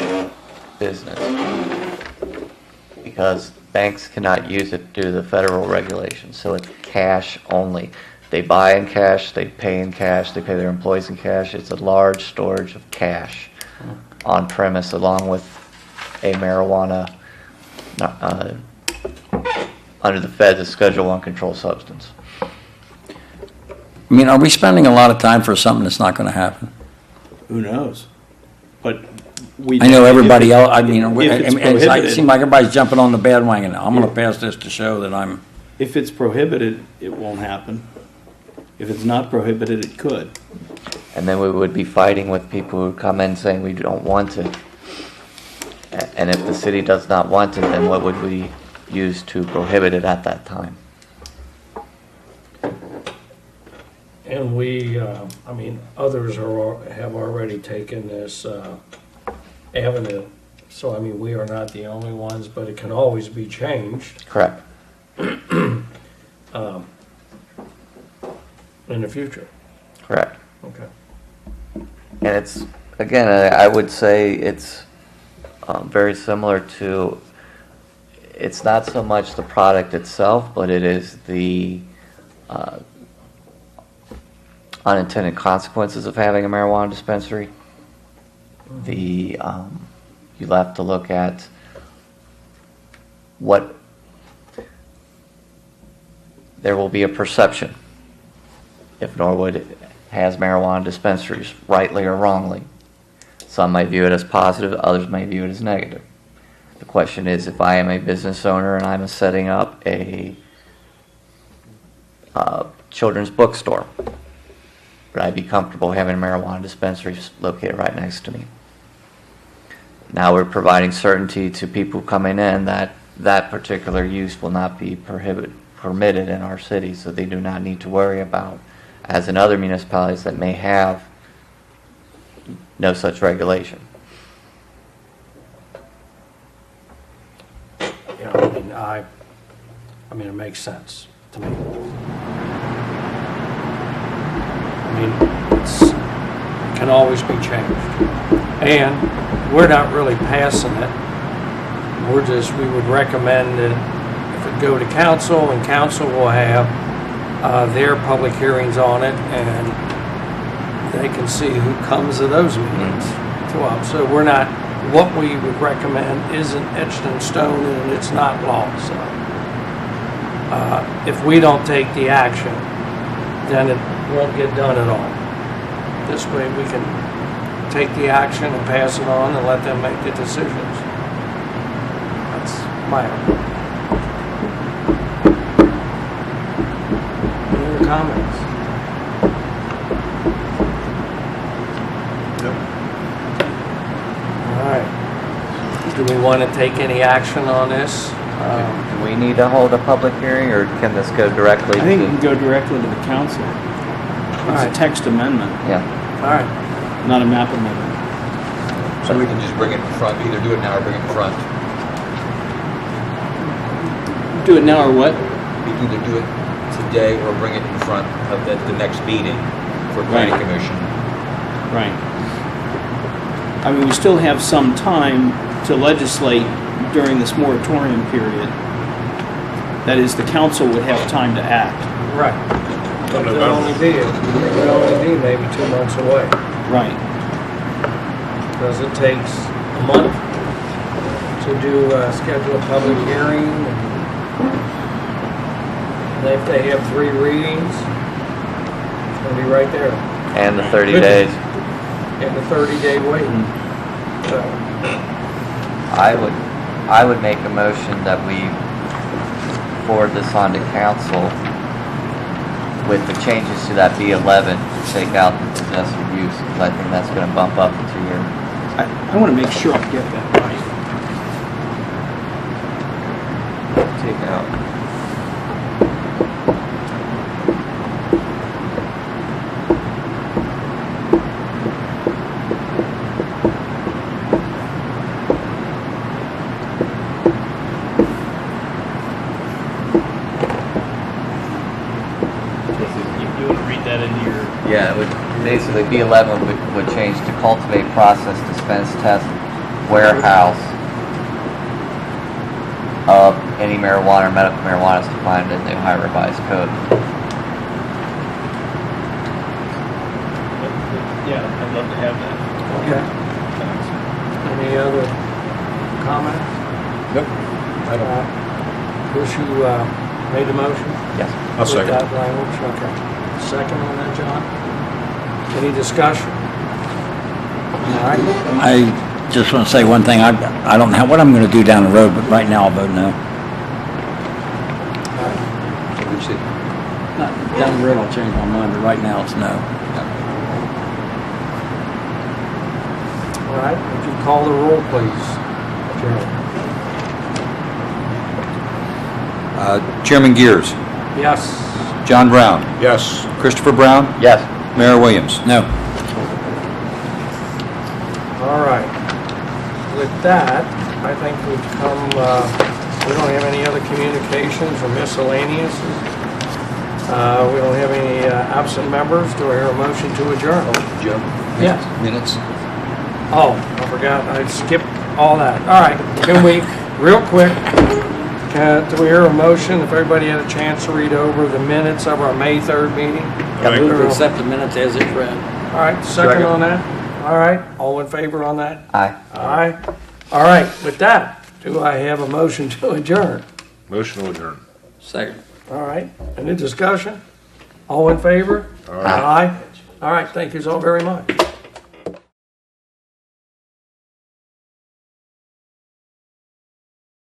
business because banks cannot use it due to the federal regulations. So it's cash only. They buy in cash, they pay in cash, they pay their employees in cash. It's a large storage of cash on premise along with a marijuana under the feds a Schedule I controlled substance. I mean, are we spending a lot of time for something that's not going to happen? Who knows? But we. I know everybody if it- else, I mean, if it's it prohibited- seems like everybody's jumping on the bandwagon now. I'm going to pass this to show that I'm, If it's prohibited, it won't happen. If it's not prohibited, it could. And then we would be fighting with people who come in saying we don't want it. And if the city does not want it, then what would we use to prohibit it at that time? And we, I mean, others have already taken this avenue. So, I mean, we are not the only ones, but it can always be changed Correct. in the future. Correct. Okay. And it's, again, I would say it's very similar to, it's not so much the product itself, but it is the unintended consequences of having a marijuana dispensary. You'll have to look at what, there will be a perception if Norwood has marijuana dispensaries, rightly or wrongly. Some might view it as positive, others may view it as negative. The question is, if I am a business owner and I'm setting up a children's bookstore, would I be comfortable having a marijuana dispensary located right next to me? Now we're providing certainty to people coming in that that particular use will not be permitted in our city, so they do not need to worry about, as in other municipalities that may have no such regulation. Yeah, I mean, it makes sense to me. I mean, it can always be changed. And we're not really passing it. We would recommend that if it go to council, and council will have their public hearings on it, and they can see who comes to those meetings. So we're not, what we would recommend isn't etched in stone and it's not law. So if we don't take the action, then it won't get done at all. This way we can take the action and pass it on and let them make the decisions. That's my opinion. Any other comments? All right. Do we want to take any action on this? Do we need to hold a public hearing, or can this go directly I think it to? can go directly to the council. It's a text amendment, Yeah. All right. not a map amendment. So we can just bring it in front, either do it now or bring it in front. Do it now or what? We can either do it today or bring it in front of the next meeting for planning Right. commission. Right. I mean, we still have some time to legislate during this moratorium period. That is, the council would have time to act. Right. But it would only be maybe 2 months away. Right. Because it takes a month to do, schedule a public hearing. And if they have 3 readings, it's going to be right there. And the 30 days. And the 30-day waiting. So, I would make a motion that we forward this on to council with the changes to that B11 to take out the possessive use, because I think that's going to bump up into your. I want to make sure I get that right. Take out. You want to read that into your... Yeah, it would basically B11 would change to cultivate, process, dispense, test, warehouse of any marijuana or medical marijuana as defined in the Ohio Revised Code. Yeah, I'd love to have that. okay. Any other comments? Nope. I don't. Bruce, you made the motion? Yes. I'll second. With that language, okay. Second on that, John? Any discussion? All right. I just want to say one thing. I don't know what I'm going to do down the road, but right now I'll vote no. Down the road I'll change my mind, but right now it's no. All right, would you call the roll, please? Chairman? Chairman Gears, Yes. John Brown, Yes. Christopher Brown, Yes. Mayor Williams. No. All right. With that, I think we've come, we don't have any other communications or miscellaneous. We don't have any absent members. Do I hear a motion to adjourn? Joe? Yeah. Minutes? Oh, I forgot. I skipped all that. All right. Can we, real quick, do we hear a motion? If everybody had a chance to read over the minutes of our May 3rd meeting? I move to accept the minutes as it's read. All right, second on that? All right, all in favor on that? Aye. Aye. All right, with that, do I have a motion to adjourn? Motion to adjourn. Second. All right, any discussion? All in favor? All right. Aye. All right, thank you all very much.